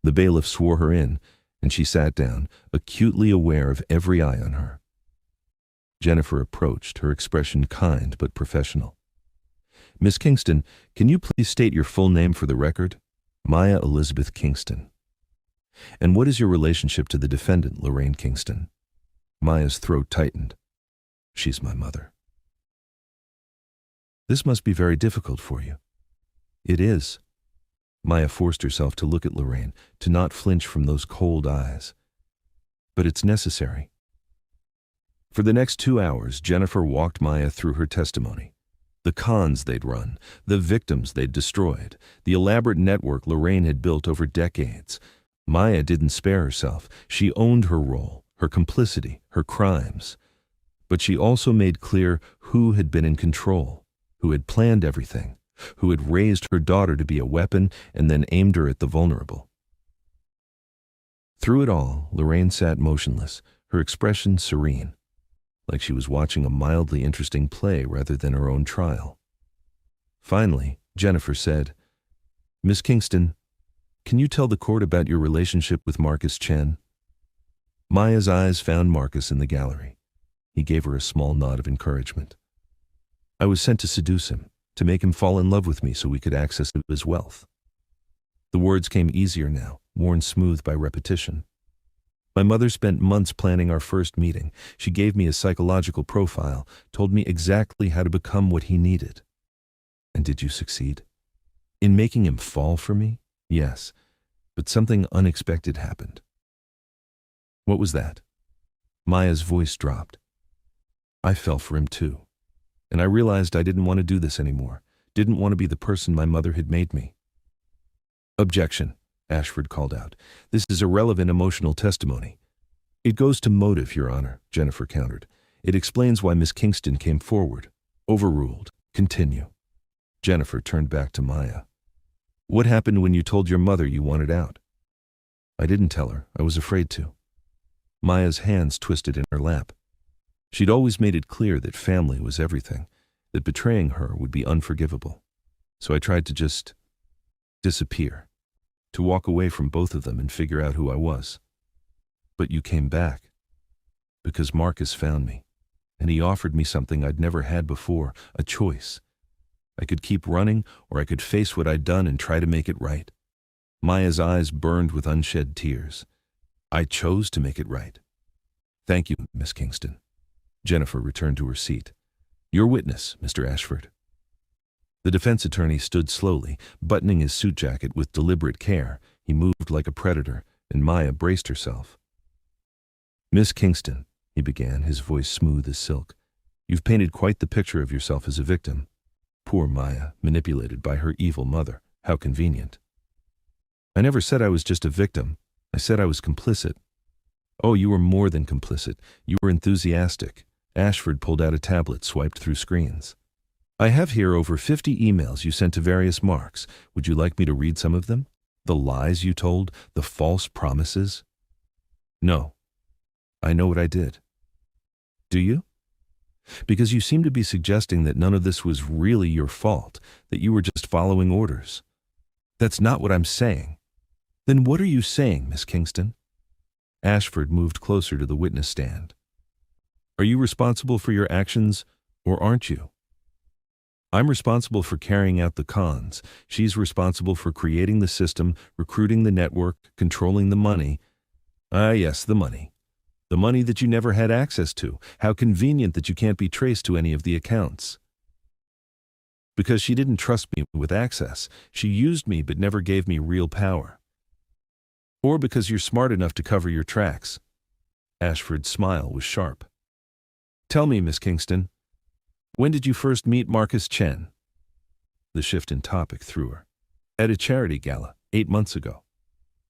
The bailiff swore her in, and she sat down, acutely aware of every eye on her. Jennifer approached, her expression kind but professional. "Miss Kingston, can you please state your full name for the record?" "Maya Elizabeth Kingston." "And what is your relationship to the defendant, Lorraine Kingston?" Maya's throat tightened. "She's my mother." "This must be very difficult for you." "It is." Maya forced herself to look at Lorraine, to not flinch from those cold eyes. "But it's necessary." For the next 2 hours, Jennifer walked Maya through her testimony. The cons they'd run, the victims they'd destroyed, the elaborate network Lorraine had built over decades. Maya didn't spare herself. She owned her role, her complicity, her crimes. But she also made clear who had been in control, who had planned everything, who had raised her daughter to be a weapon and then aimed her at the vulnerable. Through it all, Lorraine sat motionless, her expression serene, like she was watching a mildly interesting play rather than her own trial. Finally, Jennifer said, "Miss Kingston, can you tell the court about your relationship with Marcus Chen?" Maya's eyes found Marcus in the gallery. He gave her a small nod of encouragement. "I was sent to seduce him, to make him fall in love with me so we could access his wealth." The words came easier now, worn smooth by repetition. "My mother spent months planning our first meeting. She gave me a psychological profile, told me exactly how to become what he needed." "And did you succeed?" "In making him fall for me? Yes. But something unexpected happened." "What was that?" Maya's voice dropped. "I fell for him too. And I realized I didn't want to do this anymore. Didn't want to be the person my mother had made me." "Objection," Ashford called out. "This is irrelevant emotional testimony." "It goes to motive, Your Honor," Jennifer countered. "It explains why Miss Kingston came forward." "Overruled. Continue." Jennifer turned back to Maya. "What happened when you told your mother you wanted out?" "I didn't tell her. I was afraid to." Maya's hands twisted in her lap. She'd always made it clear that family was everything, that betraying her would be unforgivable. So I tried to just disappear, to walk away from both of them and figure out who I was. But you came back, because Marcus found me, and he offered me something I'd never had before, a choice. I could keep running, or I could face what I'd done and try to make it right. Maya's eyes burned with unshed tears. I chose to make it right. "Thank you, Miss Kingston." Jennifer returned to her seat. "Your witness, Mr. Ashford." The defense attorney stood slowly, buttoning his suit jacket with deliberate care. He moved like a predator, and Maya braced herself. "Miss Kingston," he began, his voice smooth as silk, "you've painted quite the picture of yourself as a victim. Poor Maya, manipulated by her evil mother. How convenient." "I never said I was just a victim. I said I was complicit." "Oh, you were more than complicit. You were enthusiastic." Ashford pulled out a tablet, swiped through screens. "I have here over 50 emails you sent to various marks. Would you like me to read some of them? The lies you told, the false promises?" "No. I know what I did." "Do you?" "Because you seem to be suggesting that none of this was really your fault, that you were just following orders." "That's not what I'm saying." "Then what are you saying, Miss Kingston?" Ashford moved closer to the witness stand. "Are you responsible for your actions, or aren't you?" "I'm responsible for carrying out the cons. She's responsible for creating the system, recruiting the network, controlling the money." "Ah, yes, the money. The money that you never had access to. How convenient that you can't be traced to any of the accounts." "Because she didn't trust me with access. She used me but never gave me real power." "Or because you're smart enough to cover your tracks." Ashford's smile was sharp. "Tell me, Miss Kingston, when did you first meet Marcus Chen?" The shift in topic threw her. "At a charity gala, 8 months ago.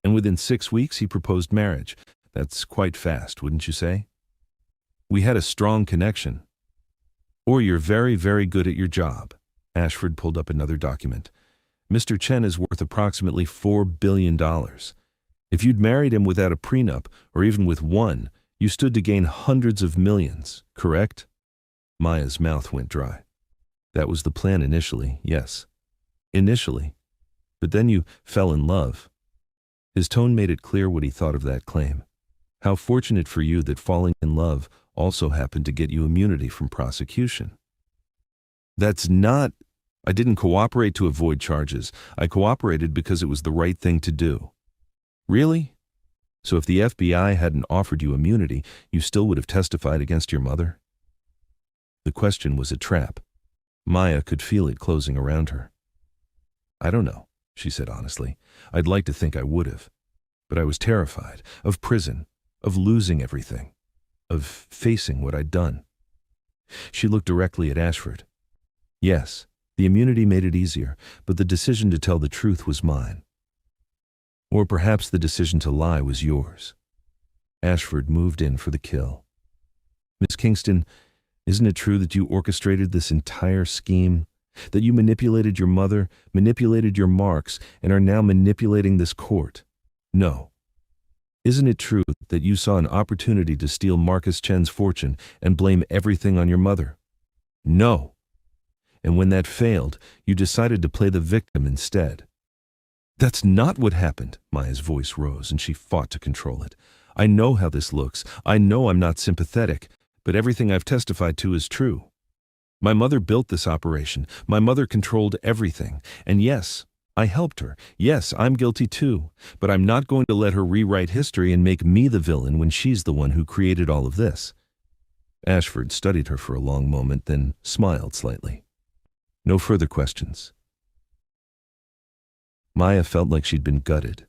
And within 6 weeks he proposed marriage. That's quite fast, wouldn't you say?" "We had a strong connection." "Or you're very, very good at your job." Ashford pulled up another document. "Mr. Chen is worth approximately $4 billion. If you'd married him without a prenup, or even with one, you stood to gain hundreds of millions, correct?" Maya's mouth went dry. "That was the plan initially, yes." "Initially? But then you fell in love." His tone made it clear what he thought of that claim. How fortunate for you that falling in love also happened to get you immunity from prosecution. That's not... I didn't cooperate to avoid charges. I cooperated because it was the right thing to do. Really? So if the FBI hadn't offered you immunity, you still would have testified against your mother? The question was a trap. Maya could feel it closing around her. I don't know, she said honestly. I'd like to think I would have. But I was terrified of prison, of losing everything, of facing what I'd done. She looked directly at Ashford. Yes, the immunity made it easier, but the decision to tell the truth was mine. Or perhaps the decision to lie was yours. Ashford moved in for the kill. Miss Kingston, isn't it true that you orchestrated this entire scheme? That you manipulated your mother, manipulated your marks, and are now manipulating this court? No. Isn't it true that you saw an opportunity to steal Marcus Chen's fortune and blame everything on your mother? No. And when that failed, you decided to play the victim instead. That's not what happened. Maya's voice rose and she fought to control it. I know how this looks. I know I'm not sympathetic, but everything I've testified to is true. My mother built this operation. My mother controlled everything. And yes, I helped her. Yes, I'm guilty too. But I'm not going to let her rewrite history and make me the villain when she's the one who created all of this. Ashford studied her for a long moment, then smiled slightly. No further questions. Maya felt like she'd been gutted.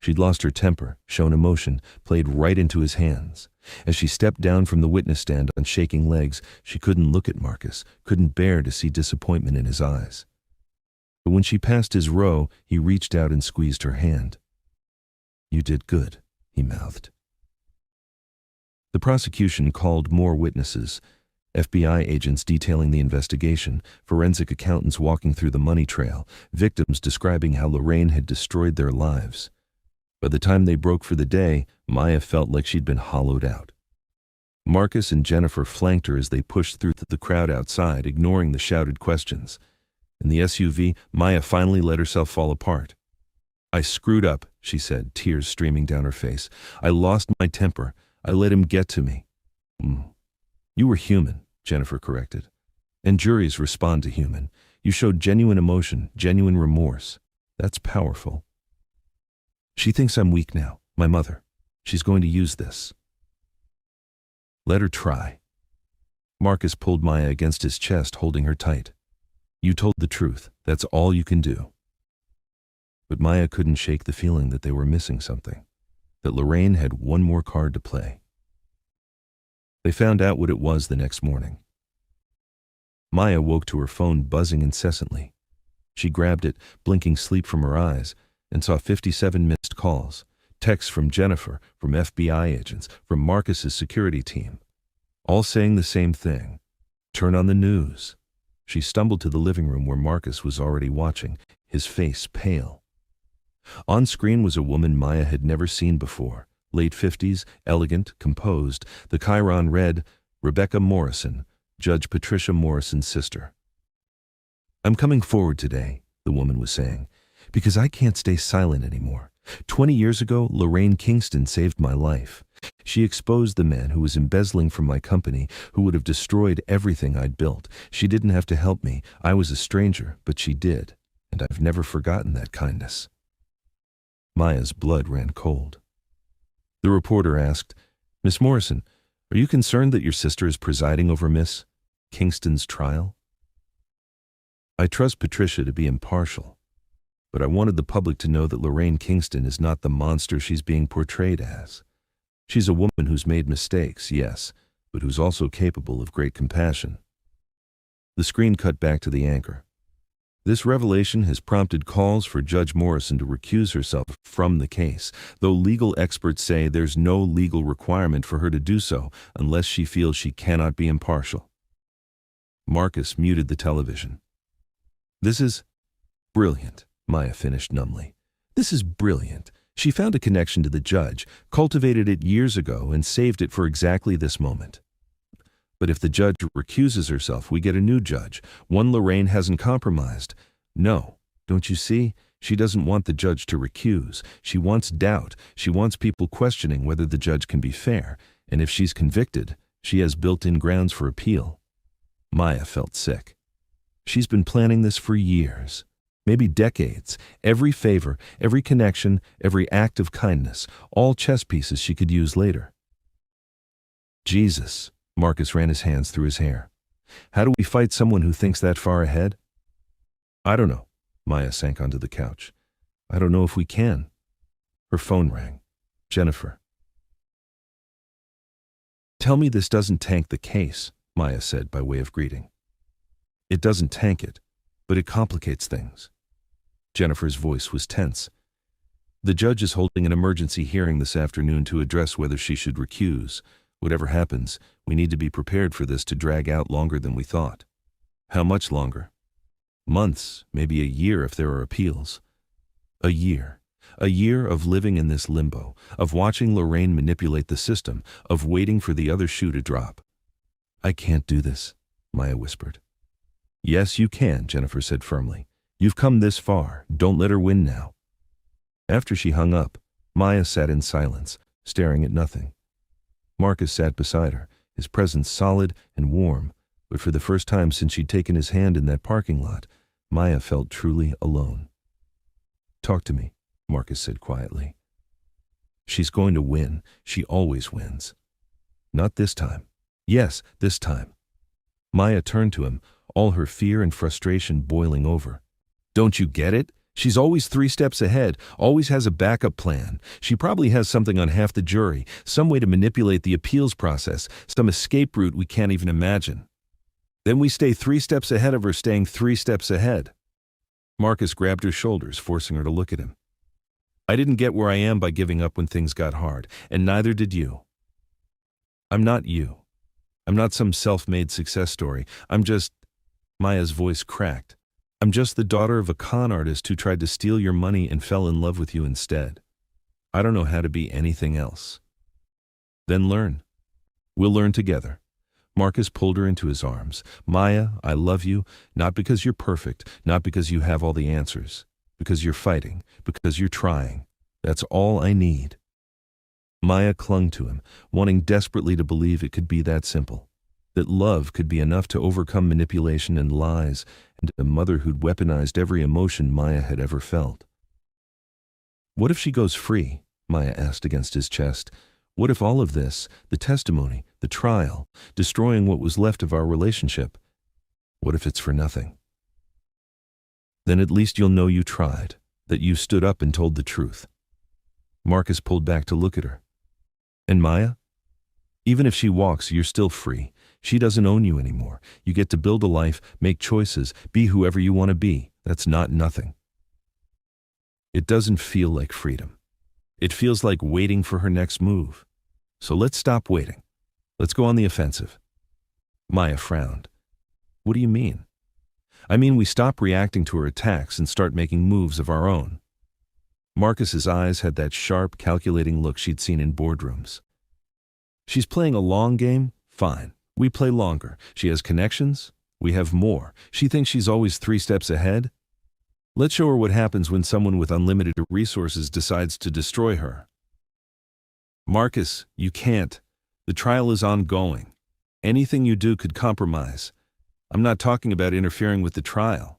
She'd lost her temper, shown emotion, played right into his hands. As she stepped down from the witness stand on shaking legs, she couldn't look at Marcus, couldn't bear to see disappointment in his eyes. But when she passed his row, he reached out and squeezed her hand. You did good, he mouthed. The prosecution called more witnesses. FBI agents detailing the investigation, forensic accountants walking through the money trail, victims describing how Lorraine had destroyed their lives. By the time they broke for the day, Maya felt like she'd been hollowed out. Marcus and Jennifer flanked her as they pushed through the crowd outside, ignoring the shouted questions. In the SUV, Maya finally let herself fall apart. I screwed up, she said, tears streaming down her face. I lost my temper. I let him get to me. You were human, Jennifer corrected. And juries respond to human. You showed genuine emotion, genuine remorse. That's powerful. She thinks I'm weak now, my mother. She's going to use this. Let her try. Marcus pulled Maya against his chest, holding her tight. You told the truth. That's all you can do. But Maya couldn't shake the feeling that they were missing something, that Lorraine had one more card to play. They found out what it was the next morning. Maya woke to her phone buzzing incessantly. She grabbed it, blinking sleep from her eyes, and saw 57 missed calls, texts from Jennifer, from FBI agents, from Marcus's security team, all saying the same thing. Turn on the news. She stumbled to the living room where Marcus was already watching, his face pale. On screen was a woman Maya had never seen before. Late 50s, elegant, composed. The chyron read, Rebecca Morrison, Judge Patricia Morrison's sister. I'm coming forward today, the woman was saying, because I can't stay silent anymore. 20 years ago, Lorraine Kingston saved my life. She exposed the man who was embezzling from my company, who would have destroyed everything I'd built. She didn't have to help me. I was a stranger, but she did, and I've never forgotten that kindness. Maya's blood ran cold. The reporter asked, Miss Morrison, are you concerned that your sister is presiding over Miss Kingston's trial? I trust Patricia to be impartial, but I wanted the public to know that Lorraine Kingston is not the monster she's being portrayed as. She's a woman who's made mistakes, yes, but who's also capable of great compassion. The screen cut back to the anchor. This revelation has prompted calls for Judge Morrison to recuse herself from the case, though legal experts say there's no legal requirement for her to do so unless she feels she cannot be impartial. Marcus muted the television. This is brilliant, Maya finished numbly. This is brilliant. She found a connection to the judge, cultivated it years ago, and saved it for exactly this moment. But if the judge recuses herself, we get a new judge, one Lorraine hasn't compromised. No, don't you see? She doesn't want the judge to recuse. She wants doubt. She wants people questioning whether the judge can be fair. And if she's convicted, she has built-in grounds for appeal. Maya felt sick. She's been planning this for years, maybe decades. Every favor, every connection, every act of kindness, all chess pieces she could use later. Jesus, Marcus ran his hands through his hair. How do we fight someone who thinks that far ahead? I don't know. Maya sank onto the couch. I don't know if we can. Her phone rang. Jennifer. Tell me this doesn't tank the case, Maya said by way of greeting. It doesn't tank it, but it complicates things. Jennifer's voice was tense. The judge is holding an emergency hearing this afternoon to address whether she should recuse. Whatever happens, we need to be prepared for this to drag out longer than we thought. How much longer? Months, maybe a year if there are appeals. A year. A year of living in this limbo, of watching Lorraine manipulate the system, of waiting for the other shoe to drop. I can't do this, Maya whispered. Yes, you can, Jennifer said firmly. You've come this far. Don't let her win now. After she hung up, Maya sat in silence, staring at nothing. Marcus sat beside her, his presence solid and warm, but for the first time since she'd taken his hand in that parking lot, Maya felt truly alone. Talk to me, Marcus said quietly. She's going to win. She always wins. Not this time. Yes, this time. Maya turned to him, all her fear and frustration boiling over. Don't you get it? She's always 3 steps ahead, always has a backup plan. She probably has something on half the jury, some way to manipulate the appeals process, some escape route we can't even imagine. Then we stay 3 steps ahead of her staying 3 steps ahead. Marcus grabbed her shoulders, forcing her to look at him. I didn't get where I am by giving up when things got hard, and neither did you. I'm not you. I'm not some self-made success story. I'm just... Maya's voice cracked. I'm just the daughter of a con artist who tried to steal your money and fell in love with you instead. I don't know how to be anything else. Then learn. We'll learn together. Marcus pulled her into his arms. Maya, I love you, not because you're perfect, not because you have all the answers, because you're fighting, because you're trying. That's all I need. Maya clung to him, wanting desperately to believe it could be that simple, that love could be enough to overcome manipulation and lies, and a mother who'd weaponized every emotion Maya had ever felt. What if she goes free? Maya asked against his chest. What if all of this, the testimony, the trial, destroying what was left of our relationship, what if it's for nothing? Then at least you'll know you tried, that you stood up and told the truth. Marcus pulled back to look at her. And Maya? Even if she walks, you're still free. She doesn't own you anymore. You get to build a life, make choices, be whoever you want to be. That's not nothing. It doesn't feel like freedom. It feels like waiting for her next move. So let's stop waiting. Let's go on the offensive. Maya frowned. What do you mean? I mean we stop reacting to her attacks and start making moves of our own. Marcus's eyes had that sharp, calculating look she'd seen in boardrooms. She's playing a long game? Fine. We play longer. She has connections? We have more. She thinks she's always 3 steps ahead? Let's show her what happens when someone with unlimited resources decides to destroy her. Marcus, you can't. The trial is ongoing. Anything you do could compromise. I'm not talking about interfering with the trial.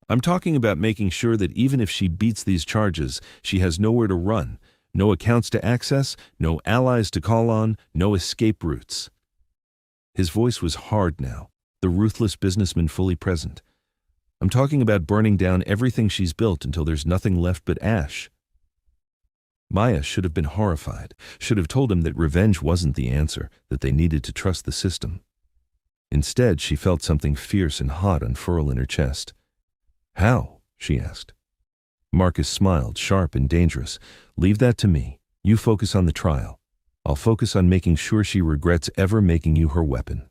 I'm talking about making sure that even if she beats these charges, she has nowhere to run, no accounts to access, no allies to call on, no escape routes. His voice was hard now, the ruthless businessman fully present. I'm talking about burning down everything she's built until there's nothing left but ash. Maya should have been horrified, should have told him that revenge wasn't the answer, that they needed to trust the system. Instead, she felt something fierce and hot unfurl in her chest. How? She asked. Marcus smiled, sharp and dangerous. Leave that to me. You focus on the trial. I'll focus on making sure she regrets ever making you her weapon.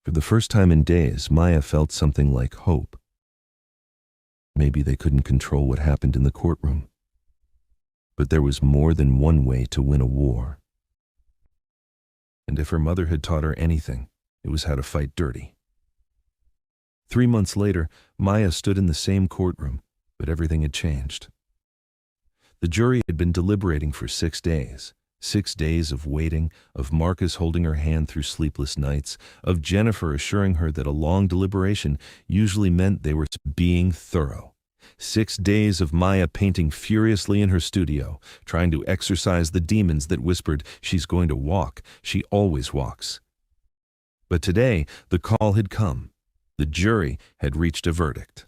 For the first time in days, Maya felt something like hope. Maybe they couldn't control what happened in the courtroom. But there was more than one way to win a war. And if her mother had taught her anything, it was how to fight dirty. 3 months later, Maya stood in the same courtroom, But everything had changed. The jury had been deliberating for 6 days. 6 days of waiting, of Marcus holding her hand through sleepless nights, of Jennifer assuring her that a long deliberation usually meant they were being thorough. 6 days of Maya painting furiously in her studio, trying to exorcise the demons that whispered, "She's going to walk. She always walks." But today, the call had come. The jury had reached a verdict.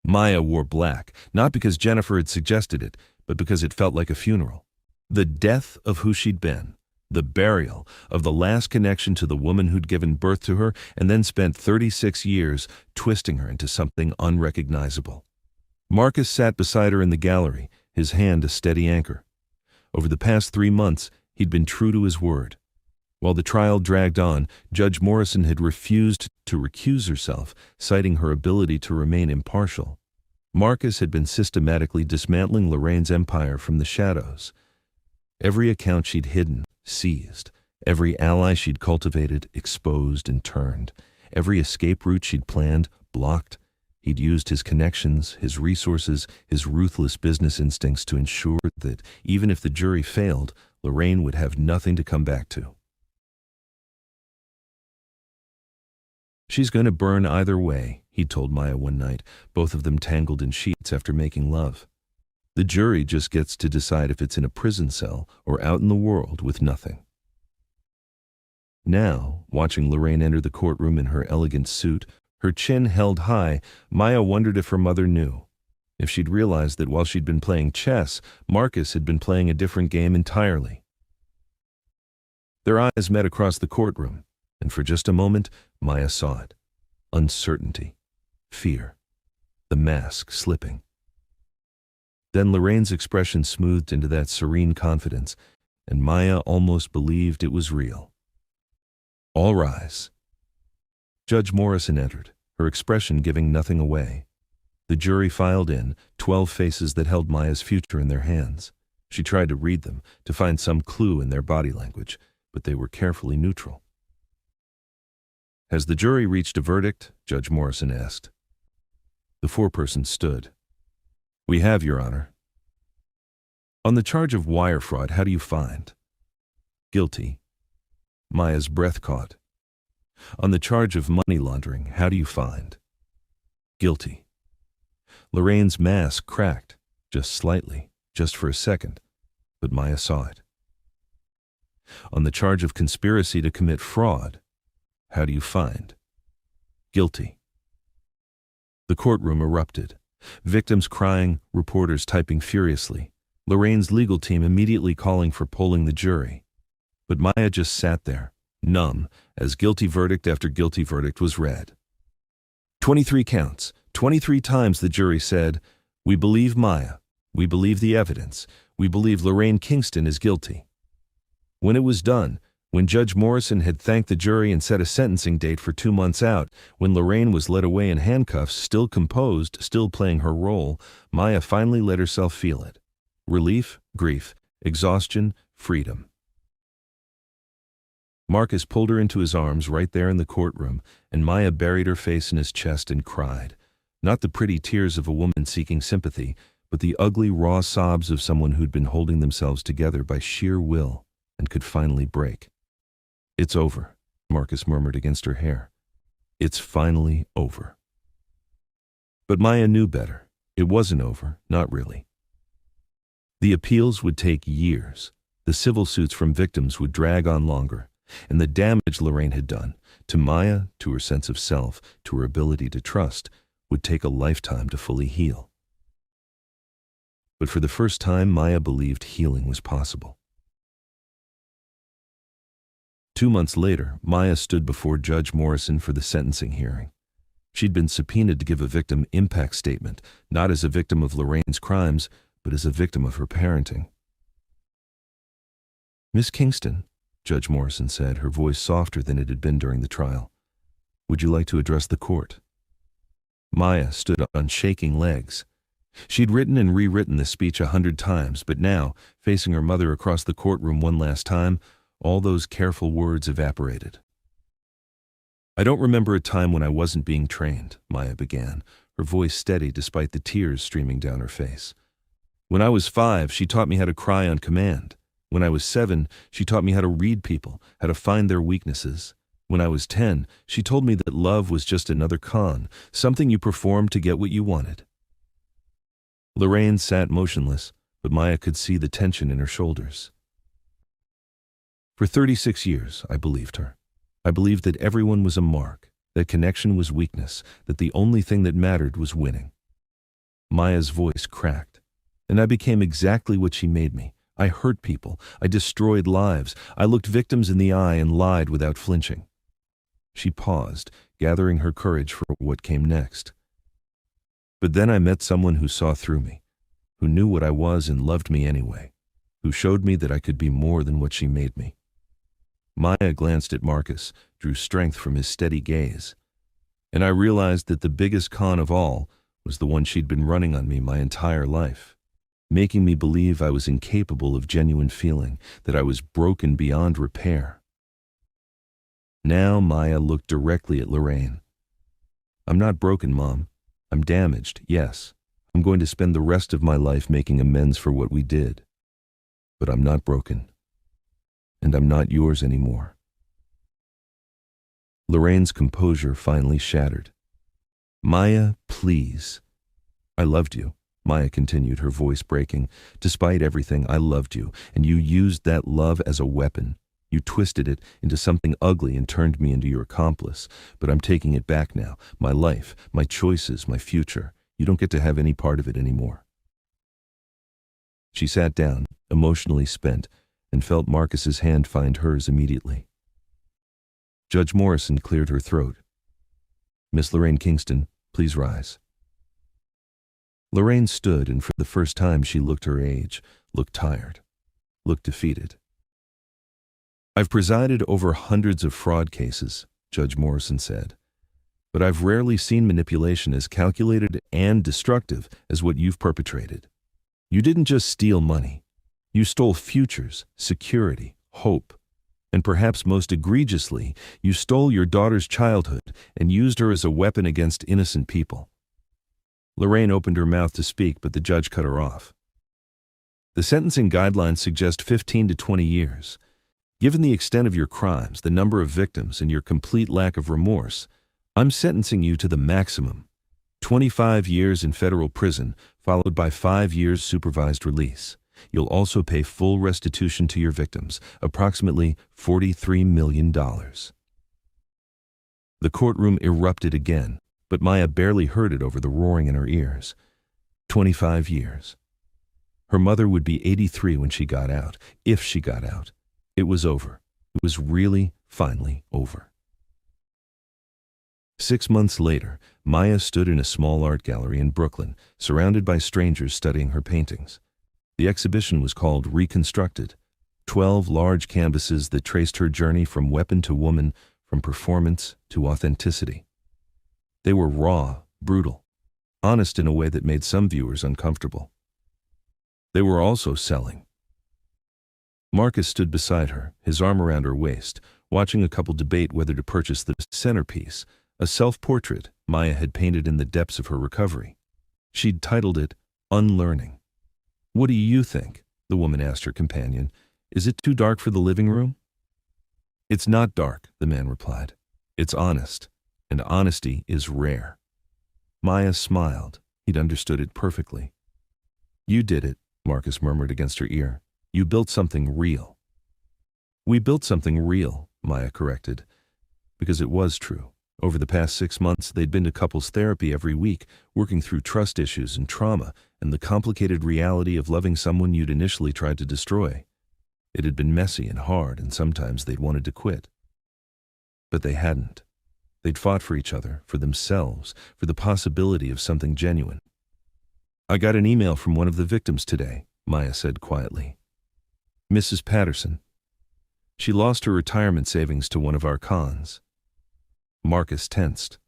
Maya wore black, not because Jennifer had suggested it, but because it felt like a funeral. The death of who she'd been, the burial of the last connection to the woman who'd given birth to her and then spent 36 years twisting her into something unrecognizable. Marcus sat beside her in the gallery, his hand a steady anchor. Over the past 3 months, he'd been true to his word. While the trial dragged on, Judge Morrison had refused to recuse herself, citing her ability to remain impartial. Marcus had been systematically dismantling Lorraine's empire from the shadows. Every account she'd hidden, seized. Every ally she'd cultivated, exposed and turned. Every escape route she'd planned, blocked. He'd used his connections, his resources, his ruthless business instincts to ensure that, even if the jury failed, Lorraine would have nothing to come back to. "She's going to burn either way," he told Maya one night, both of them tangled in sheets after making love. "The jury just gets to decide if it's in a prison cell or out in the world with nothing." Now, watching Lorraine enter the courtroom in her elegant suit, her chin held high, Maya wondered if her mother knew. If she'd realized that while she'd been playing chess, Marcus had been playing a different game entirely. Their eyes met across the courtroom, and for just a moment, Maya saw it. Uncertainty. Fear. The mask slipping. Then Lorraine's expression smoothed into that serene confidence, and Maya almost believed it was real. "All rise." Judge Morrison entered, her expression giving nothing away. The jury filed in, 12 faces that held Maya's future in their hands. She tried to read them, to find some clue in their body language, but they were carefully neutral. "Has the jury reached a verdict?" Judge Morrison asked. The foreperson stood. "We have, Your Honor." "On the charge of wire fraud, how do you find?" "Guilty." Maya's breath caught. "On the charge of money laundering, how do you find?" "Guilty." Lorraine's mask cracked, just slightly, just for a second, but Maya saw it. "On the charge of conspiracy to commit fraud, how do you find?" "Guilty." The courtroom erupted. Victims crying, reporters typing furiously. Lorraine's legal team immediately calling for polling the jury. But Maya just sat there, numb, as guilty verdict after guilty verdict was read. 23 counts. 23 times the jury said, "We believe Maya. We believe the evidence. We believe Lorraine Kingston is guilty." When it was done, when Judge Morrison had thanked the jury and set a sentencing date for 2 months out, when Lorraine was led away in handcuffs, still composed, still playing her role, Maya finally let herself feel it. Relief, grief, exhaustion, freedom. Marcus pulled her into his arms right there in the courtroom, and Maya buried her face in his chest and cried. Not the pretty tears of a woman seeking sympathy, but the ugly, raw sobs of someone who'd been holding themselves together by sheer will and could finally break. "It's over," Marcus murmured against her hair. "It's finally over." But Maya knew better. It wasn't over, not really. The appeals would take years. The civil suits from victims would drag on longer. And the damage Lorraine had done, to Maya, to her sense of self, to her ability to trust, would take a lifetime to fully heal. But for the first time, Maya believed healing was possible. 2 months later, Maya stood before Judge Morrison for the sentencing hearing. She'd been subpoenaed to give a victim impact statement, not as a victim of Lorraine's crimes, but as a victim of her parenting. "Miss Kingston," Judge Morrison said, her voice softer than it had been during the trial, "would you like to address the court?" Maya stood up on shaking legs. She'd written and rewritten this speech 100 times, but now, facing her mother across the courtroom one last time, all those careful words evaporated. "I don't remember a time when I wasn't being trained," Maya began, her voice steady despite the tears streaming down her face. When I was 5, she taught me how to cry on command. When I was 7, she taught me how to read people, how to find their weaknesses. When I was 10, she told me that love was just another con, something you performed to get what you wanted. Lorraine sat motionless, but Maya could see the tension in her shoulders. For 36 years, I believed her. I believed that everyone was a mark, that connection was weakness, that the only thing that mattered was winning. Maya's voice cracked, and I became exactly what she made me. I hurt people. I destroyed lives. I looked victims in the eye and lied without flinching. She paused, gathering her courage for what came next. But then I met someone who saw through me, who knew what I was and loved me anyway, who showed me that I could be more than what she made me. Maya glanced at Marcus, drew strength from his steady gaze, and I realized that the biggest con of all was the one she'd been running on me my entire life, making me believe I was incapable of genuine feeling, that I was broken beyond repair. Now Maya looked directly at Lorraine. I'm not broken, Mom. I'm damaged, yes. I'm going to spend the rest of my life making amends for what we did. But I'm not broken. And I'm not yours anymore. Lorraine's composure finally shattered. Maya, please. I loved you, Maya continued, her voice breaking. Despite everything, I loved you, and you used that love as a weapon. You twisted it into something ugly and turned me into your accomplice. But I'm taking it back now. My life, my choices, my future. You don't get to have any part of it anymore. She sat down, emotionally spent, and felt Marcus's hand find hers immediately. Judge Morrison cleared her throat. Miss Lorraine Kingston, please rise. Lorraine stood, and for the first time she looked her age, looked tired, looked defeated. I've presided over hundreds of fraud cases, Judge Morrison said, but I've rarely seen manipulation as calculated and destructive as what you've perpetrated. You didn't just steal money. You stole futures, security, hope, and perhaps most egregiously, you stole your daughter's childhood and used her as a weapon against innocent people. Lorraine opened her mouth to speak, but the judge cut her off. The sentencing guidelines suggest 15 to 20 years. Given the extent of your crimes, the number of victims, and your complete lack of remorse, I'm sentencing you to the maximum, 25 years in federal prison, followed by 5 years supervised release. You'll also pay full restitution to your victims, approximately $43 million. The courtroom erupted again, but Maya barely heard it over the roaring in her ears. 25 years. Her mother would be 83 when she got out, if she got out. It was over. It was really, finally over. 6 months later, Maya stood in a small art gallery in Brooklyn, surrounded by strangers studying her paintings. The exhibition was called Reconstructed, 12 large canvases that traced her journey from weapon to woman, from performance to authenticity. They were raw, brutal, honest in a way that made some viewers uncomfortable. They were also selling. Marcus stood beside her, his arm around her waist, watching a couple debate whether to purchase the centerpiece, a self-portrait Maya had painted in the depths of her recovery. She'd titled it, Unlearning. What do you think? The woman asked her companion. Is it too dark for the living room? It's not dark, the man replied. It's honest, and honesty is rare. Maya smiled. He'd understood it perfectly. You did it, Marcus murmured against her ear. You built something real. We built something real, Maya corrected, because it was true. Over the past 6 months, they'd been to couples therapy every week, working through trust issues and trauma and the complicated reality of loving someone you'd initially tried to destroy. It had been messy and hard, and sometimes they'd wanted to quit. But they hadn't. They'd fought for each other, for themselves, for the possibility of something genuine. I got an email from one of the victims today, Maya said quietly. Mrs. Patterson. She lost her retirement savings to one of our cons. Marcus tensed.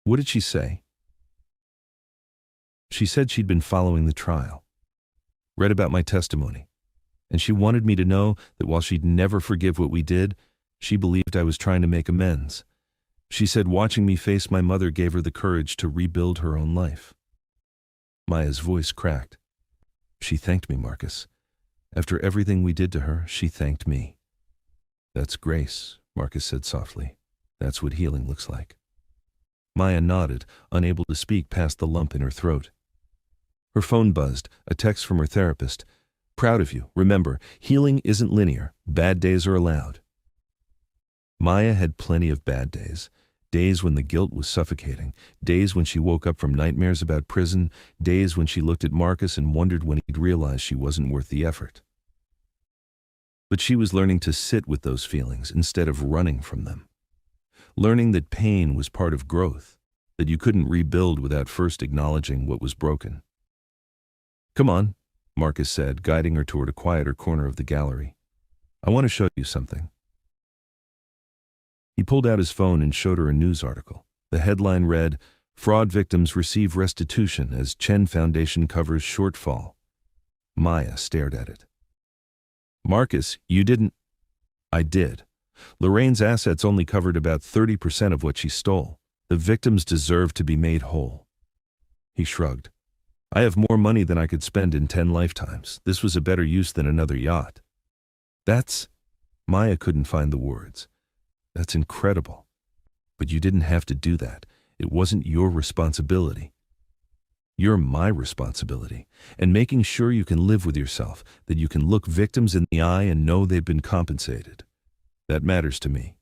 What did she say? She said she'd been following the trial, read about my testimony, and she wanted me to know that while she'd never forgive what we did, she believed I was trying to make amends. She said watching me face my mother gave her the courage to rebuild her own life. Maya's voice cracked. She thanked me, Marcus. After everything we did to her, she thanked me. That's grace, Marcus said softly. That's what healing looks like. Maya nodded, unable to speak past the lump in her throat. Her phone buzzed, a text from her therapist. Proud of you. Remember, healing isn't linear. Bad days are allowed. Maya had plenty of bad days. Days when the guilt was suffocating. Days when she woke up from nightmares about prison. Days when she looked at Marcus and wondered when he'd realize she wasn't worth the effort. But she was learning to sit with those feelings instead of running from them. Learning that pain was part of growth, that you couldn't rebuild without first acknowledging what was broken. Come on, Marcus said, guiding her toward a quieter corner of the gallery. I want to show you something. He pulled out his phone and showed her a news article. The headline read, Fraud victims receive restitution as Chen Foundation covers shortfall. Maya stared at it. Marcus, you didn't. I did. Lorraine's assets only covered about 30% of what she stole. The victims deserve to be made whole. He shrugged. I have more money than I could spend in 10 lifetimes. This was a better use than another yacht. That's... Maya couldn't find the words. That's incredible. But you didn't have to do that. It wasn't your responsibility. You're my responsibility. And making sure you can live with yourself, that you can look victims in the eye and know they've been compensated. That matters to me.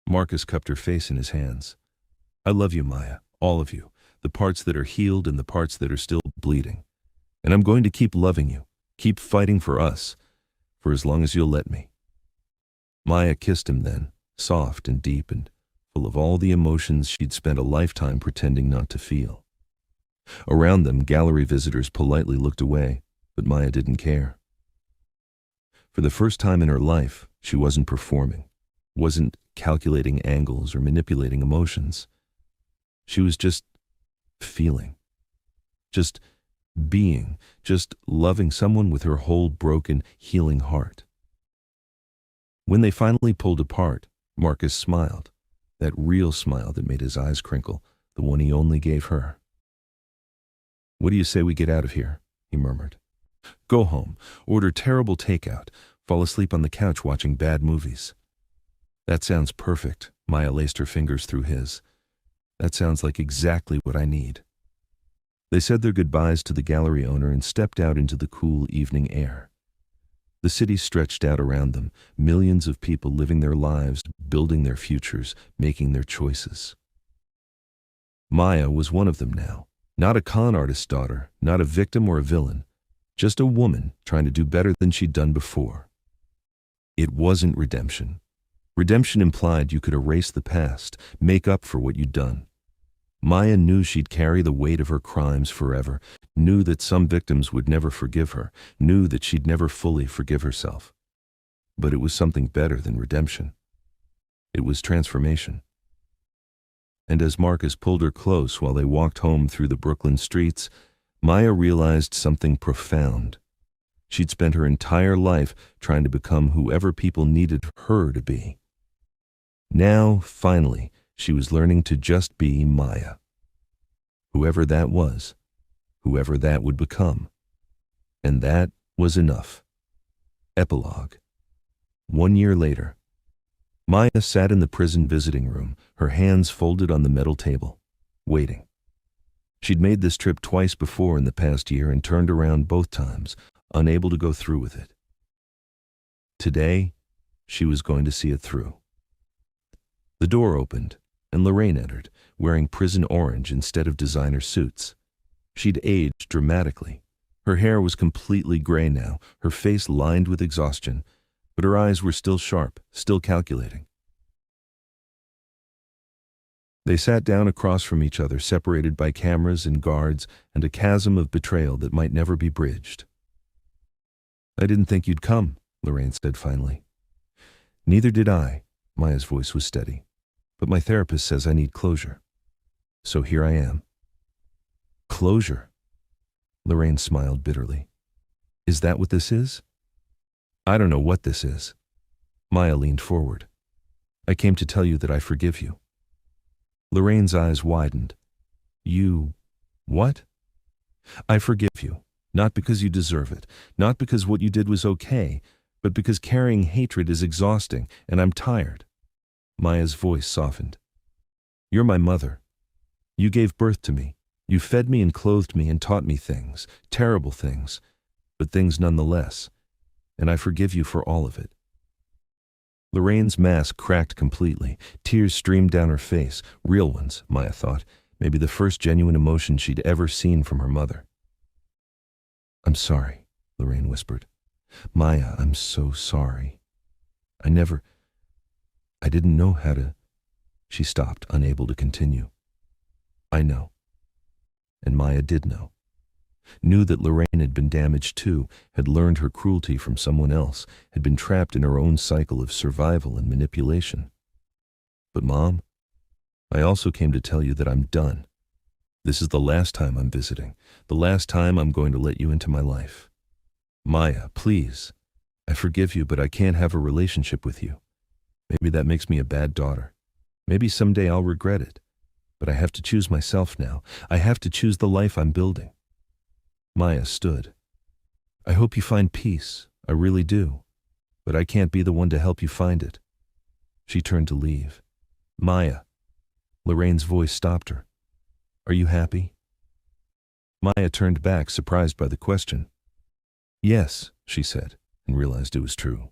Marcus cupped her face in his hands. I love you, Maya, all of you, the parts that are healed and the parts that are still bleeding. And I'm going to keep loving you, keep fighting for us, for as long as you'll let me. Maya kissed him then, soft and deep and full of all the emotions she'd spent a lifetime pretending not to feel. Around them, gallery visitors politely looked away, but Maya didn't care. For the first time in her life, she wasn't performing, wasn't calculating angles or manipulating emotions. She was just feeling, just being, just loving someone with her whole broken, healing heart. When they finally pulled apart, Marcus smiled, that real smile that made his eyes crinkle, the one he only gave her. What do you say we get out of here? He murmured. Go home, order terrible takeout, fall asleep on the couch watching bad movies. That sounds perfect, Maya laced her fingers through his. That sounds like exactly what I need. They said their goodbyes to the gallery owner and stepped out into the cool evening air. The city stretched out around them, millions of people living their lives, building their futures, making their choices. Maya was one of them now, not a con artist's daughter, not a victim or a villain, just a woman trying to do better than she'd done before. It wasn't redemption. Redemption implied you could erase the past, make up for what you'd done. Maya knew she'd carry the weight of her crimes forever, knew that some victims would never forgive her, knew that she'd never fully forgive herself. But it was something better than redemption. It was transformation. And as Marcus pulled her close while they walked home through the Brooklyn streets, Maya realized something profound. She'd spent her entire life trying to become whoever people needed her to be. Now, finally, she was learning to just be Maya. Whoever that was, whoever that would become. And that was enough. Epilogue. 1 year later, Maya sat in the prison visiting room, her hands folded on the metal table, waiting. She'd made this trip twice before in the past year and turned around both times, unable to go through with it. Today, she was going to see it through. The door opened, and Lorraine entered, wearing prison orange instead of designer suits. She'd aged dramatically. Her hair was completely gray now, her face lined with exhaustion, but her eyes were still sharp, still calculating. They sat down across from each other, separated by cameras and guards and a chasm of betrayal that might never be bridged. I didn't think you'd come, Lorraine said finally. Neither did I, Maya's voice was steady. But my therapist says I need closure. So here I am. Closure? Lorraine smiled bitterly. Is that what this is? I don't know what this is. Maya leaned forward. I came to tell you that I forgive you. Lorraine's eyes widened. You… what? I forgive you. Not because you deserve it, not because what you did was okay, but because carrying hatred is exhausting, and I'm tired. Maya's voice softened. You're my mother. You gave birth to me. You fed me and clothed me and taught me things, terrible things, but things nonetheless, and I forgive you for all of it. Lorraine's mask cracked completely. Tears streamed down her face, real ones, Maya thought, maybe the first genuine emotion she'd ever seen from her mother. I'm sorry, Lorraine whispered. Maya, I'm so sorry. I didn't know how to… She stopped, unable to continue. I know. And Maya did know. Knew that Lorraine had been damaged too, had learned her cruelty from someone else, had been trapped in her own cycle of survival and manipulation. But Mom, I also came to tell you that I'm done. This is the last time I'm visiting, the last time I'm going to let you into my life. Maya, please. I forgive you, but I can't have a relationship with you. Maybe that makes me a bad daughter. Maybe someday I'll regret it. But I have to choose myself now. I have to choose the life I'm building. Maya stood. I hope you find peace. I really do. But I can't be the one to help you find it. She turned to leave. Maya. Lorraine's voice stopped her. Are you happy? Maya turned back, surprised by the question. Yes, she said, and realized it was true.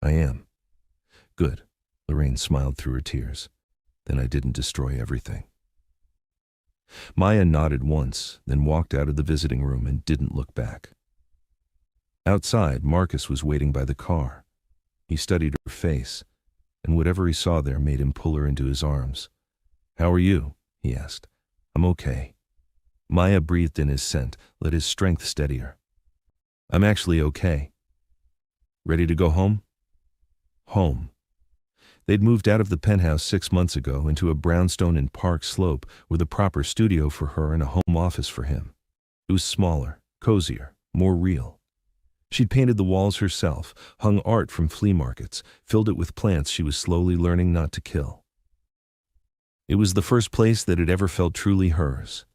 I am. Good. Lorraine smiled through her tears. Then I didn't destroy everything. Maya nodded once, then walked out of the visiting room and didn't look back. Outside, Marcus was waiting by the car. He studied her face, and whatever he saw there made him pull her into his arms. How are you? He asked. I'm okay. Maya breathed in his scent, let his strength steady her. I'm actually okay. Ready to go home? Home. They'd moved out of the penthouse 6 months ago into a brownstone in Park Slope with a proper studio for her and a home office for him. It was smaller, cozier, more real. She'd painted the walls herself, hung art from flea markets, filled it with plants she was slowly learning not to kill. It was the first place that had ever felt truly hers.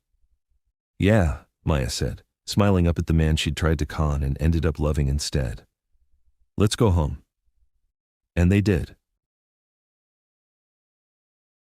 Yeah, Maya said, smiling up at the man she'd tried to con and ended up loving instead. Let's go home. And they did.